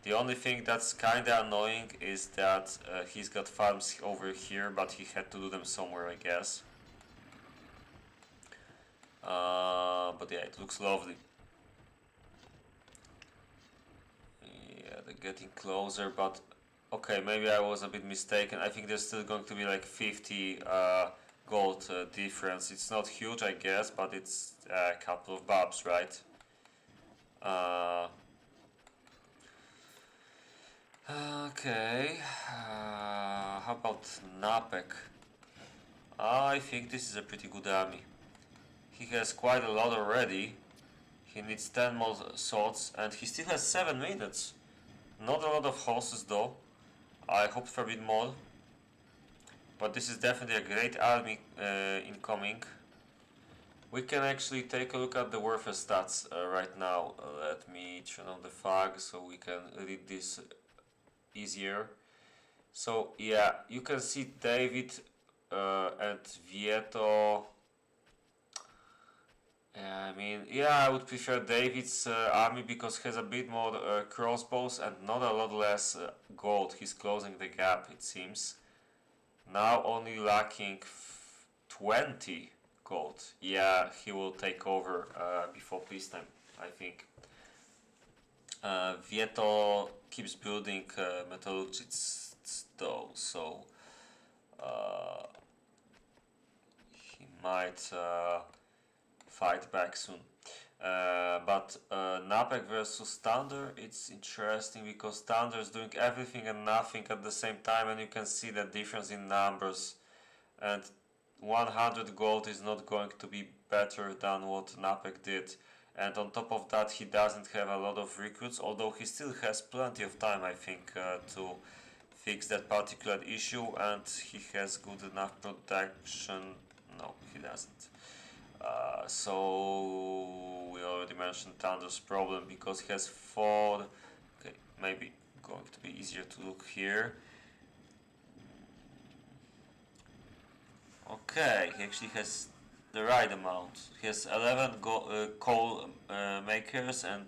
The only thing that's kinda annoying is that he's got farms over here, but he had to do them somewhere, I guess. But yeah, it looks lovely. Yeah, they're getting closer, but okay, maybe I was a bit mistaken. I think there's still going to be like 50 gold difference. It's not huge, I guess, but it's a couple of bobs, right? Okay, how about Napek? I think this is a pretty good army. He has quite a lot already. He needs 10 more swords, and he still has 7 minutes. Not a lot of horses though. I hope for a bit more. But this is definitely a great army incoming. We can actually take a look at the warfare stats right now. Let me turn on the flag so we can read this easier. So yeah, you can see David and Vieto. I mean, yeah, I would prefer David's army because he has a bit more crossbows and not a lot less gold. He's closing the gap, it seems. Now only lacking 20 gold. Yeah, he will take over before peacetime, I think. Vieto keeps building metallurgists though, so he might fight back soon. But Napek versus Thunder, it's interesting because Thunder is doing everything and nothing at the same time, and you can see the difference in numbers. And 100 gold is not going to be better than what Napek did. And on top of that, he doesn't have a lot of recruits, although he still has plenty of time, I think, to fix that particular issue, and he has good enough protection. No, he doesn't. So we already mentioned Thunder's problem because he has 4. Okay, maybe going to be easier to look here. Okay, he actually has the right amount. He has 11 coal makers and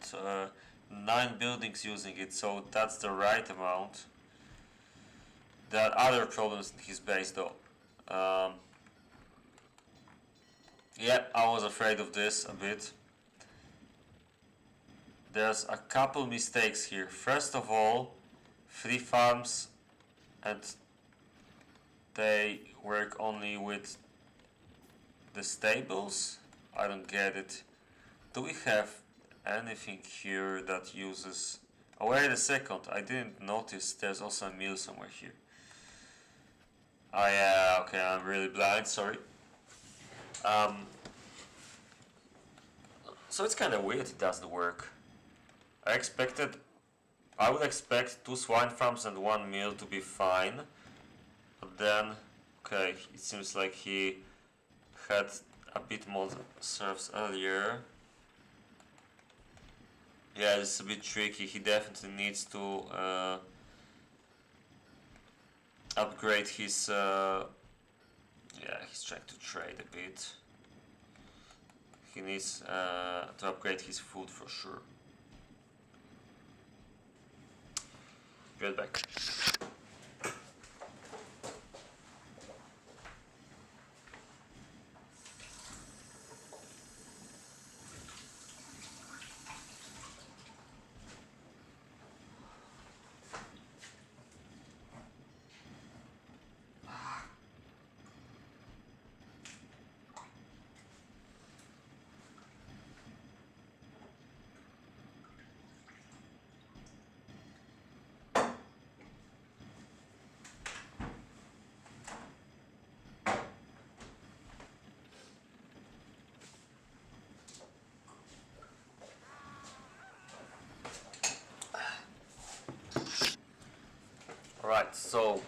9 buildings using it, so that's the right amount. There are other problems in his base though. Yeah, I was afraid of this a bit. There's a couple mistakes here. First of all, 3 farms and they work only with the stables? I don't get it. Do we have anything here that uses... Oh, wait a second, I didn't notice there's also a mill somewhere here. Oh yeah, okay, I'm really blind, sorry. So it's kind of weird it doesn't work. I would expect 2 swine farms and 1 mill to be fine. But then, okay, it seems like he had a bit more serfs earlier. Yeah, it's a bit tricky. He definitely needs to upgrade his... yeah, he's trying to trade a bit. He needs to upgrade his food for sure. Get back. Alright, so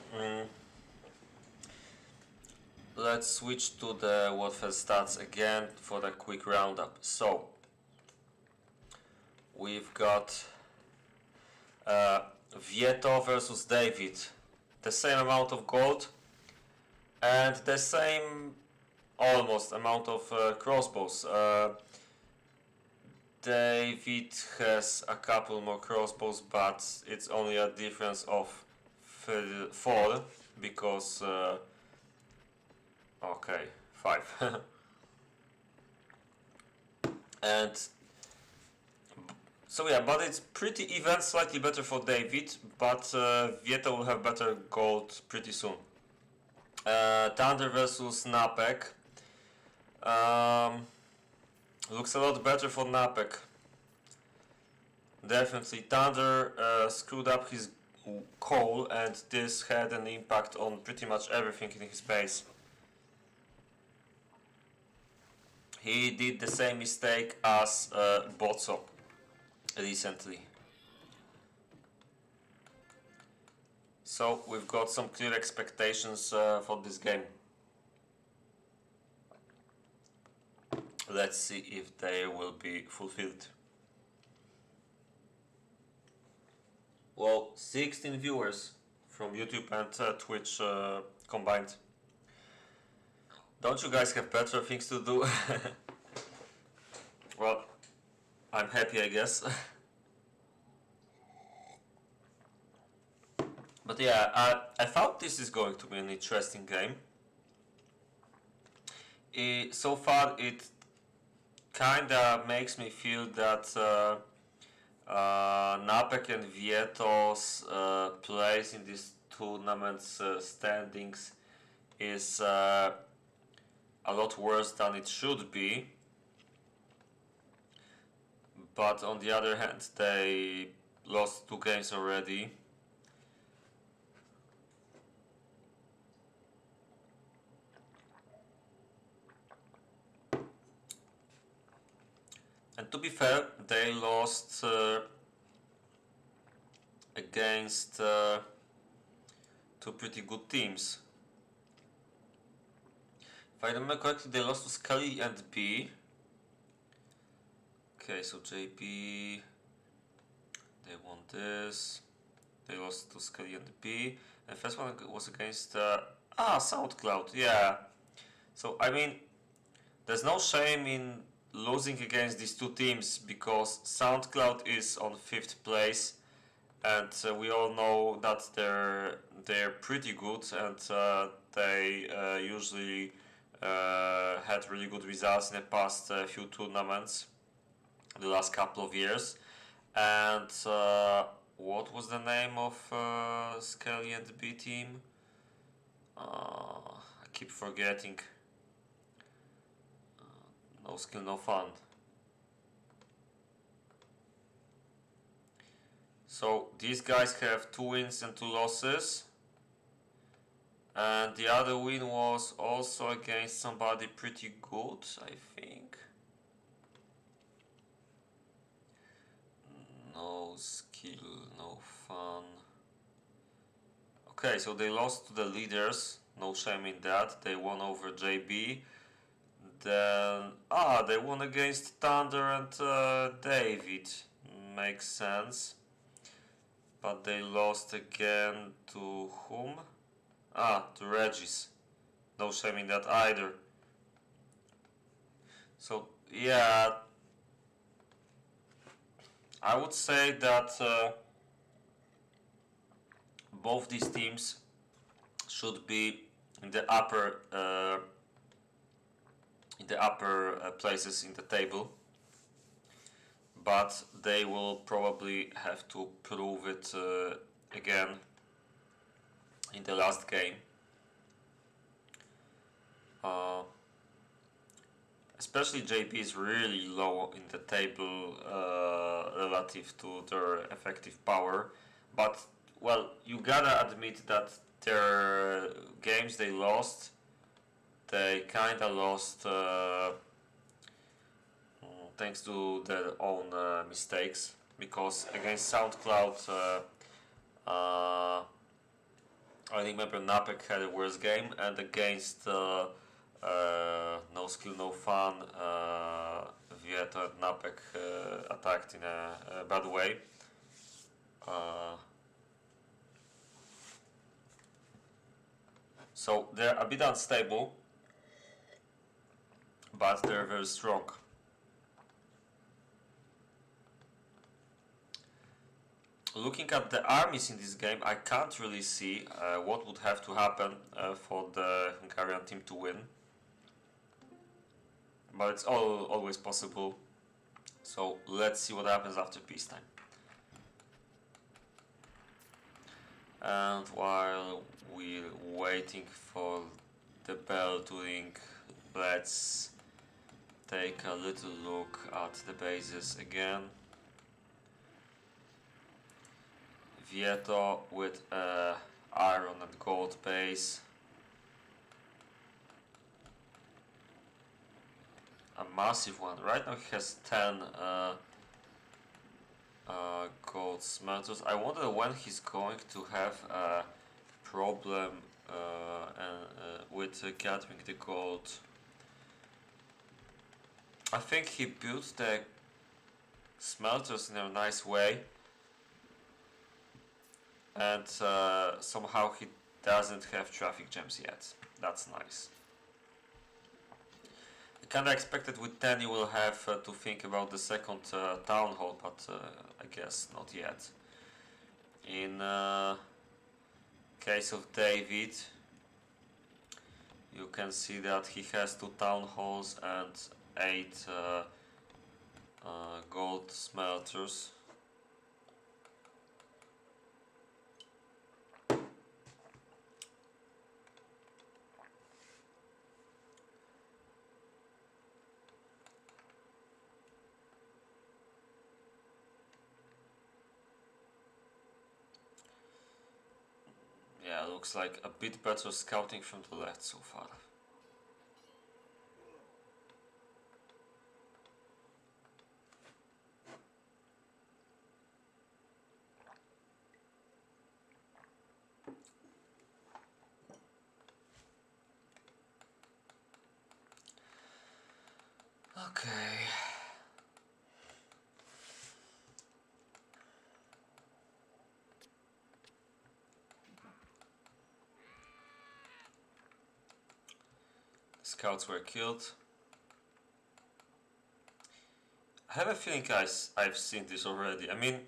let's switch to the Warfare stats again for the quick roundup. So we've got Vieto versus David. The same amount of gold and the same almost amount of crossbows. David has a couple more crossbows, but it's only a difference of 4 because okay, 5. And so yeah, but it's pretty even, slightly better for David, but Vieto will have better gold pretty soon. Thunder versus Napek. Looks a lot better for Napek. Definitely. Thunder screwed up his coal, and this had an impact on pretty much everything in his base. He did the same mistake as Botsop recently. So we've got some clear expectations for this game. Let's see if they will be fulfilled. Well, 16 viewers from YouTube and Twitch combined. Don't you guys have better things to do? Well, I'm happy, I guess. But yeah, I thought this is going to be an interesting game. So far, it kinda makes me feel that Napek and Vieto's place in this tournament's standings is a lot worse than it should be. But on the other hand, they lost 2 games already. And to be fair, they lost against 2 pretty good teams. If I remember correctly, they lost to Scully and B. Okay, so JP, they won this. They lost to Scully and B. And first one was against SoundCloud. Yeah. So I mean, there's no shame in losing against these 2 teams because SoundCloud is on 5th place, and we all know that they're pretty good, and they usually had really good results in the past few tournaments, the last couple of years. And what was the name of Skelly and the B team? I keep forgetting. No skill, no fun. So these guys have 2 wins and 2 losses. And the other win was also against somebody pretty good, I think. No skill, no fun. Okay, so they lost to the leaders. No shame in that. They won over JB. Then, they won against Thunder and David. Makes sense. But they lost again to whom? To Regis. No shame in that either. So, yeah. I would say that both these teams should be in the upper places in the table, but they will probably have to prove it again in the last game. Especially JP is really low in the table relative to their effective power, but well, you gotta admit that their games they lost, they kinda lost thanks to their own mistakes, because against SoundCloud I remember Napek had a worse game, and against No Skill No Fun, Vieto and Napek attacked in a bad way. So they're a bit unstable, but they're very strong. Looking at the armies in this game, I can't really see what would have to happen for the Hungarian team to win. But it's always possible. So let's see what happens after peacetime. And while we're waiting for the bell to ring, let's take a little look at the bases again. Vieto with iron and gold base. A massive one. Right now he has 10 gold smelters. I wonder when he's going to have a problem with gathering the gold. I think he built the smelters in a nice way, and somehow he doesn't have traffic jams yet. That's nice. I kinda expected with 10 you will have to think about the second town hall, but I guess not yet. In case of David, you can see that he has 2 town halls and 8 gold smelters. Yeah, looks like a bit better scouting from the left so far. Okay. Scouts were killed. I have a feeling I've seen this already. I mean,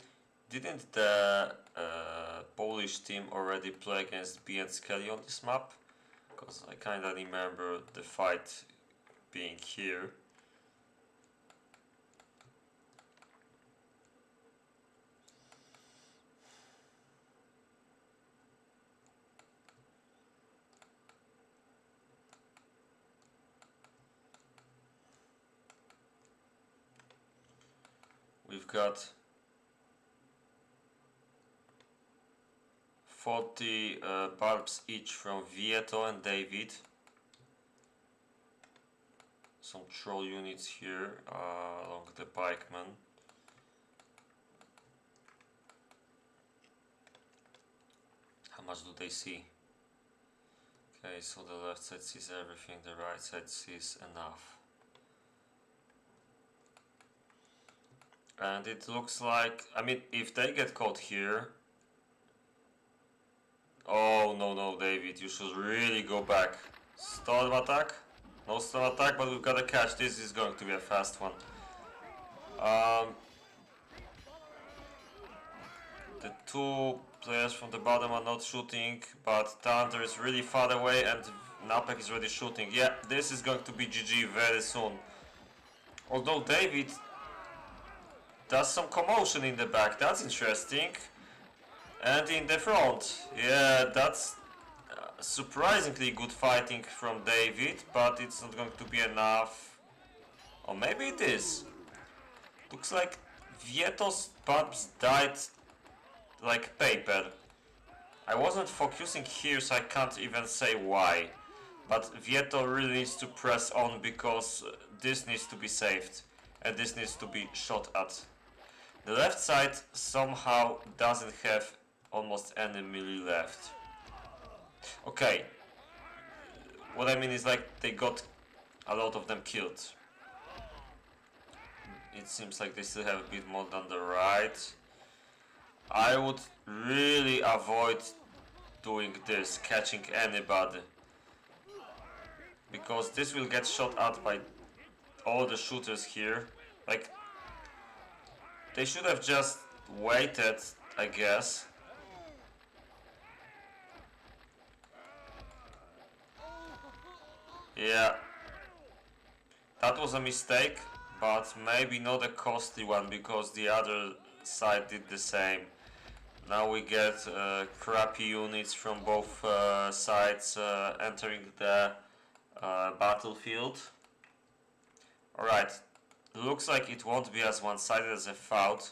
didn't the Polish team already play against B and Skelly on this map? Because I kinda remember the fight being here. We've got 40 barbs each from Vieto and David. Some troll units here along the pikemen. How much do they see? Okay, so the left side sees everything, the right side sees enough. And it looks like, I mean, if they get caught here... Oh, no, David, you should really go back. Storm attack? No storm attack, but we've got to catch this. Is going to be a fast one. The 2 players from the bottom are not shooting, but Thunder is really far away and Napek is already shooting. Yeah, this is going to be GG very soon. Although David does some commotion in the back, that's interesting. And in the front, yeah, that's surprisingly good fighting from David, but it's not going to be enough. Or maybe it is. Looks like Vieto's barbs died like paper. I wasn't focusing here, so I can't even say why. But Vieto really needs to press on because this needs to be saved. And this needs to be shot at. The left side somehow doesn't have almost any melee left. Okay, what I mean is like they got a lot of them killed. It seems like they still have a bit more than the right. I would really avoid doing this, catching anybody. Because this will get shot at by all the shooters here. Like, they should have just waited, I guess. Yeah. That was a mistake, but maybe not a costly one because the other side did the same. Now we get crappy units from both sides entering the battlefield. Alright, looks like it won't be as one-sided as I thought.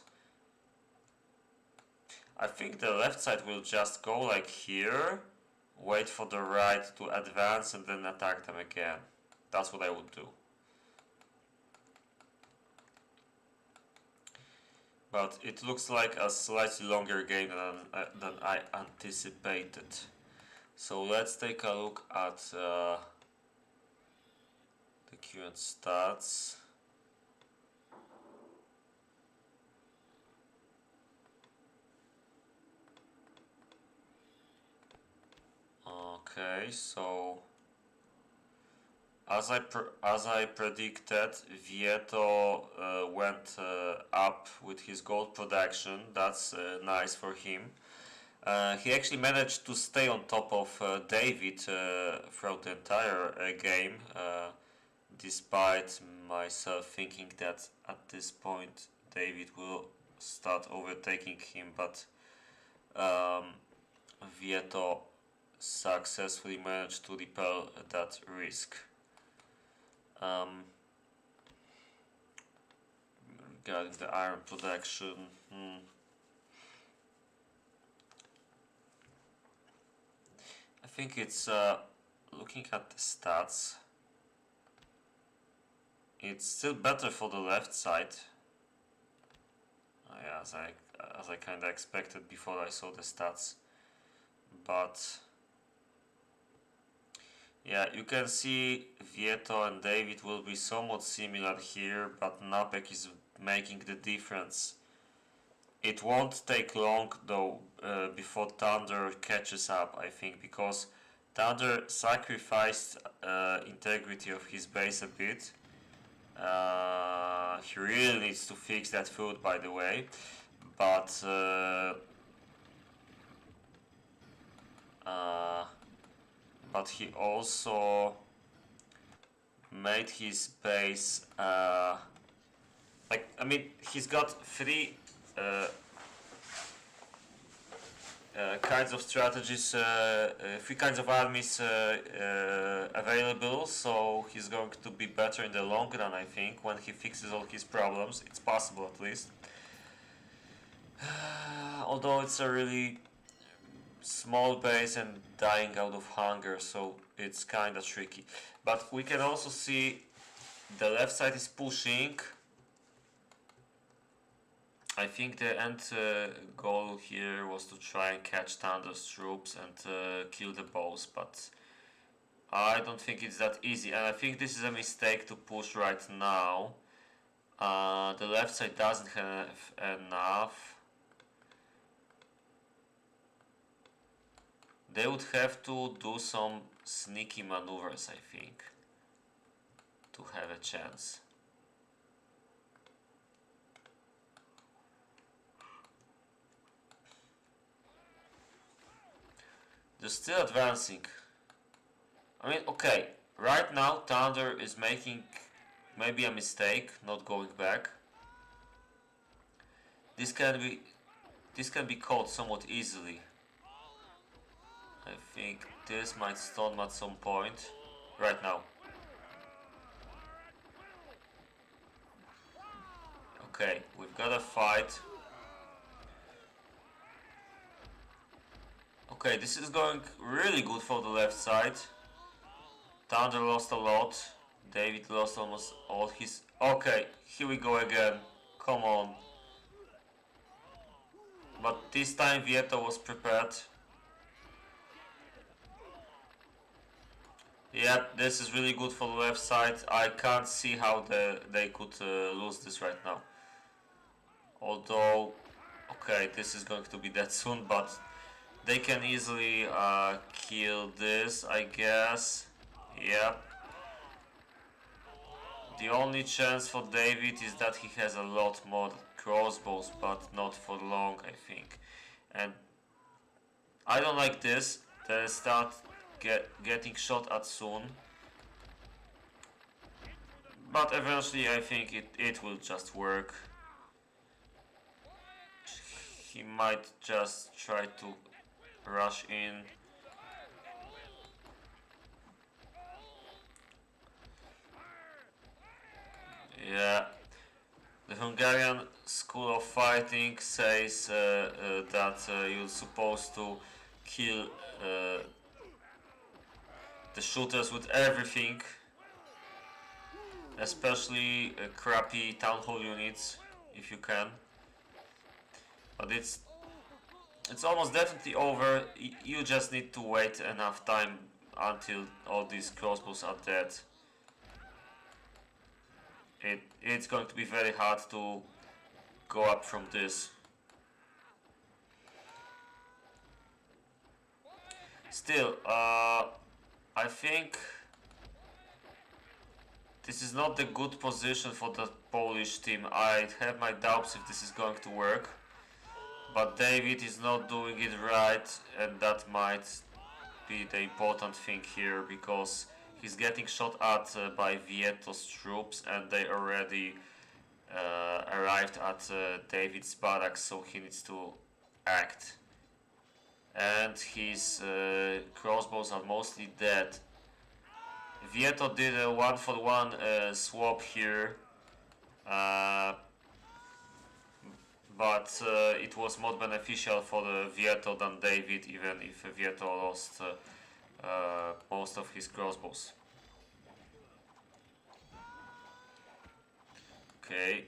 I think the left side will just go like here, wait for the right to advance and then attack them again. That's what I would do. But it looks like a slightly longer game than I anticipated. So let's take a look at the current stats. Okay, so as I predicted, Vieto went up with his gold production. That's nice for him. He actually managed to stay on top of David throughout the entire game, despite myself thinking that at this point David will start overtaking him, but Vieto successfully managed to repel that risk. Regarding the iron production, I think it's looking at the stats. It's still better for the left side. Yeah, as I kind of expected before I saw the stats, but yeah, you can see Vieto and David will be somewhat similar here, but Napek is making the difference. It won't take long though before Thunder catches up, I think, because Thunder sacrificed integrity of his base a bit. He really needs to fix that food, by the way, but he also made his base like, I mean, he's got three kinds of strategies, three kinds of armies available, so he's going to be better in the long run, I think, when he fixes all his problems. It's possible, at least. Although it's a really small base and dying out of hunger, so it's kinda tricky. But we can also see the left side is pushing. I think the end goal here was to try and catch Thunder's troops and kill the boss, but I don't think it's that easy, and I think this is a mistake to push right now. The left side doesn't have enough. They would have to do some sneaky maneuvers, I think, to have a chance. They're still advancing. I mean, okay, right now Thunder is making maybe a mistake, not going back. This can be caught somewhat easily. I think this might stun at some point. Right now. Okay, we've got a fight. Okay, this is going really good for the left side. Thunder lost a lot. David lost almost all his... Okay, here we go again. Come on. But this time Vieto was prepared. Yep, this is really good for the left side. I can't see how they could lose this right now. Although, okay, this is going to be dead soon, but they can easily kill this, I guess. Yep. The only chance for David is that he has a lot more crossbows, but not for long, I think. And I don't like this. They start getting shot at soon. But eventually I think it will just work. He might just try to rush in. Yeah. The Hungarian School of Fighting says that you're supposed to kill the shooters with everything, especially crappy town hall units if you can. But it's almost definitely over. You just need to wait enough time until all these crossbows are dead. It's going to be very hard to go up from this. Still, I think this is not the good position for the Polish team. I have my doubts if this is going to work. But David is not doing it right, and that might be the important thing here, because he's getting shot at by Vieto's troops, and they already arrived at David's barracks, so he needs to act. And his crossbows are mostly dead. Vieto did a 1-for-1 swap here, but it was more beneficial for the Vieto than David, even if Vieto lost most of his crossbows. Okay.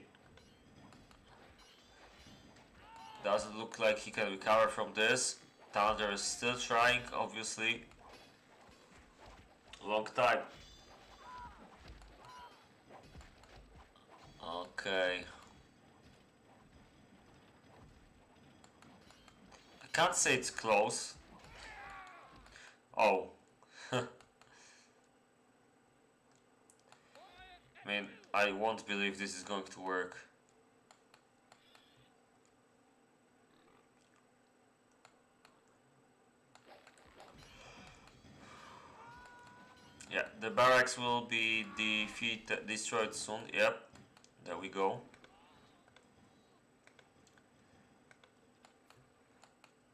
Doesn't look like he can recover from this. Thunder is still trying, obviously. Long time. Okay. I can't say it's close. Oh. I mean, I won't believe this is going to work. Yeah, the barracks will be destroyed soon. Yep, there we go.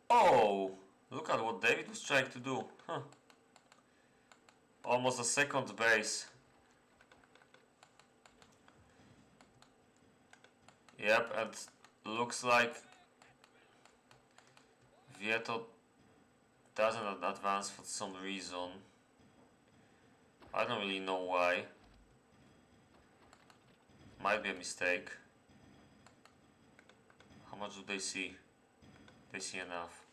Oh, look at what David was trying to do. Huh. Almost a second base. Yep, and looks like Vieto doesn't advance for some reason. I don't really know why. Might be a mistake. How much do they see? They see enough.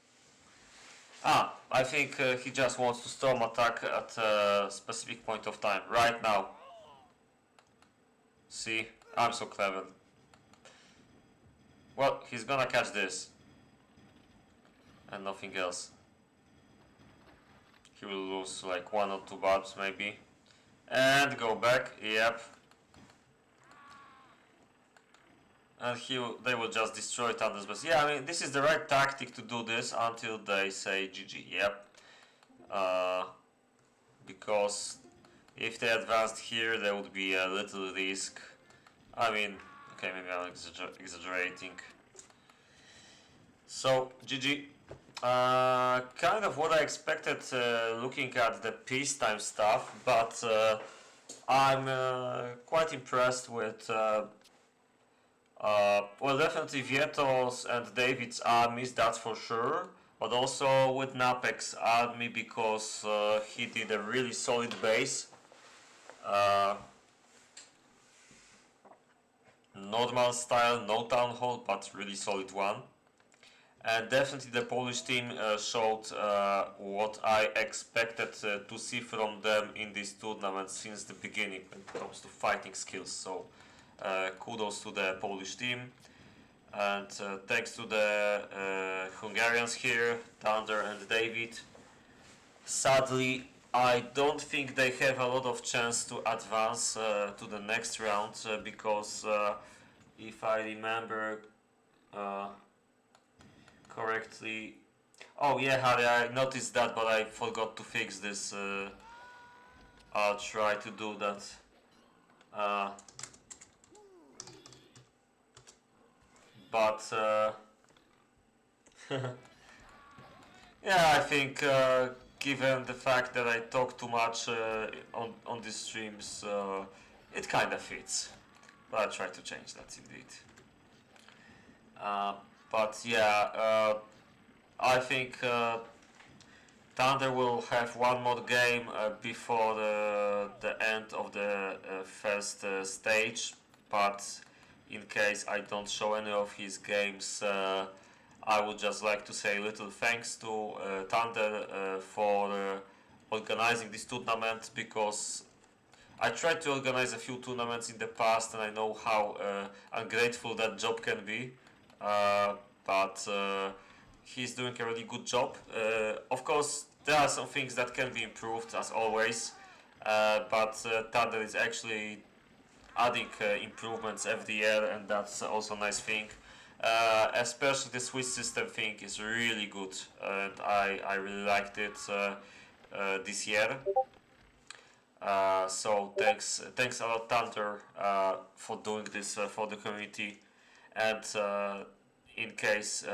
Ah, I think he just wants to storm attack at a specific point of time. Right now. See? I'm so clever. Well, he's gonna catch this. And nothing else. He will lose like 1 or 2 barbs maybe. And go back, yep. And they will just destroy Thunder's base. Yeah, I mean, this is the right tactic to do this until they say GG, yep. Because if they advanced here, there would be a little risk. I mean, okay, maybe I'm exaggerating. So, GG. Kind of what I expected looking at the peacetime stuff, but I'm quite impressed with well, definitely Vieto's and David's armies, that's for sure, but also with Napek's army, because he did a really solid base. Normal style, no town hall, but really solid one. And definitely the Polish team showed what I expected to see from them in this tournament since the beginning when it comes to fighting skills. So kudos to the Polish team. And thanks to the Hungarians here, Thunder and David. Sadly, I don't think they have a lot of chance to advance to the next round because if I remember correctly. Oh yeah, Harry, I noticed that, but I forgot to fix this. I'll try to do that. Uh, but yeah, I think given the fact that I talk too much on these streams, it kind of fits. But I'll try to change that indeed. But yeah, I think Thunder will have one more game before the end of the first stage. But in case I don't show any of his games, I would just like to say a little thanks to Thunder for organizing this tournament, because I tried to organize a few tournaments in the past and I know how ungrateful that job can be. But he's doing a really good job. Of course, there are some things that can be improved, as always, but Thunder is actually adding improvements every year, and that's also a nice thing. Especially the Swiss system thing is really good, and I really liked it this year. So thanks a lot, Thunder, for doing this for the community. And in case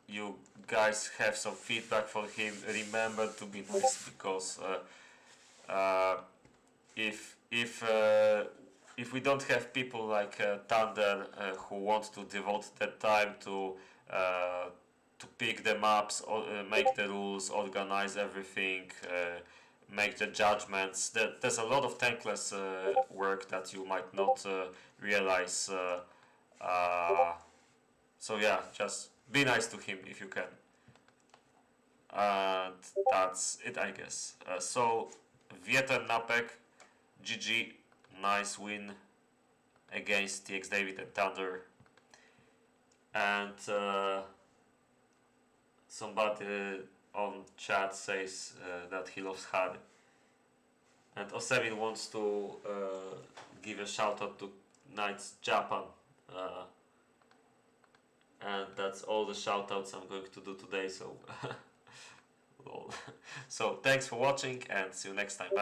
you guys have some feedback for him, remember to be nice, because if we don't have people like Thunder who want to devote their time to pick the maps, or make the rules, organize everything, make the judgments, there's a lot of thankless work that you might not realize. So yeah, just be nice to him if you can. And that's it, I guess. So Vieter Napek, GG, nice win against TX David and Thunder. And somebody on chat says that he loves Harry. And Osevin wants to give a shout out to Knights Japan. And that's all the shout outs I'm going to do today, so so thanks for watching and see you next time. Bye.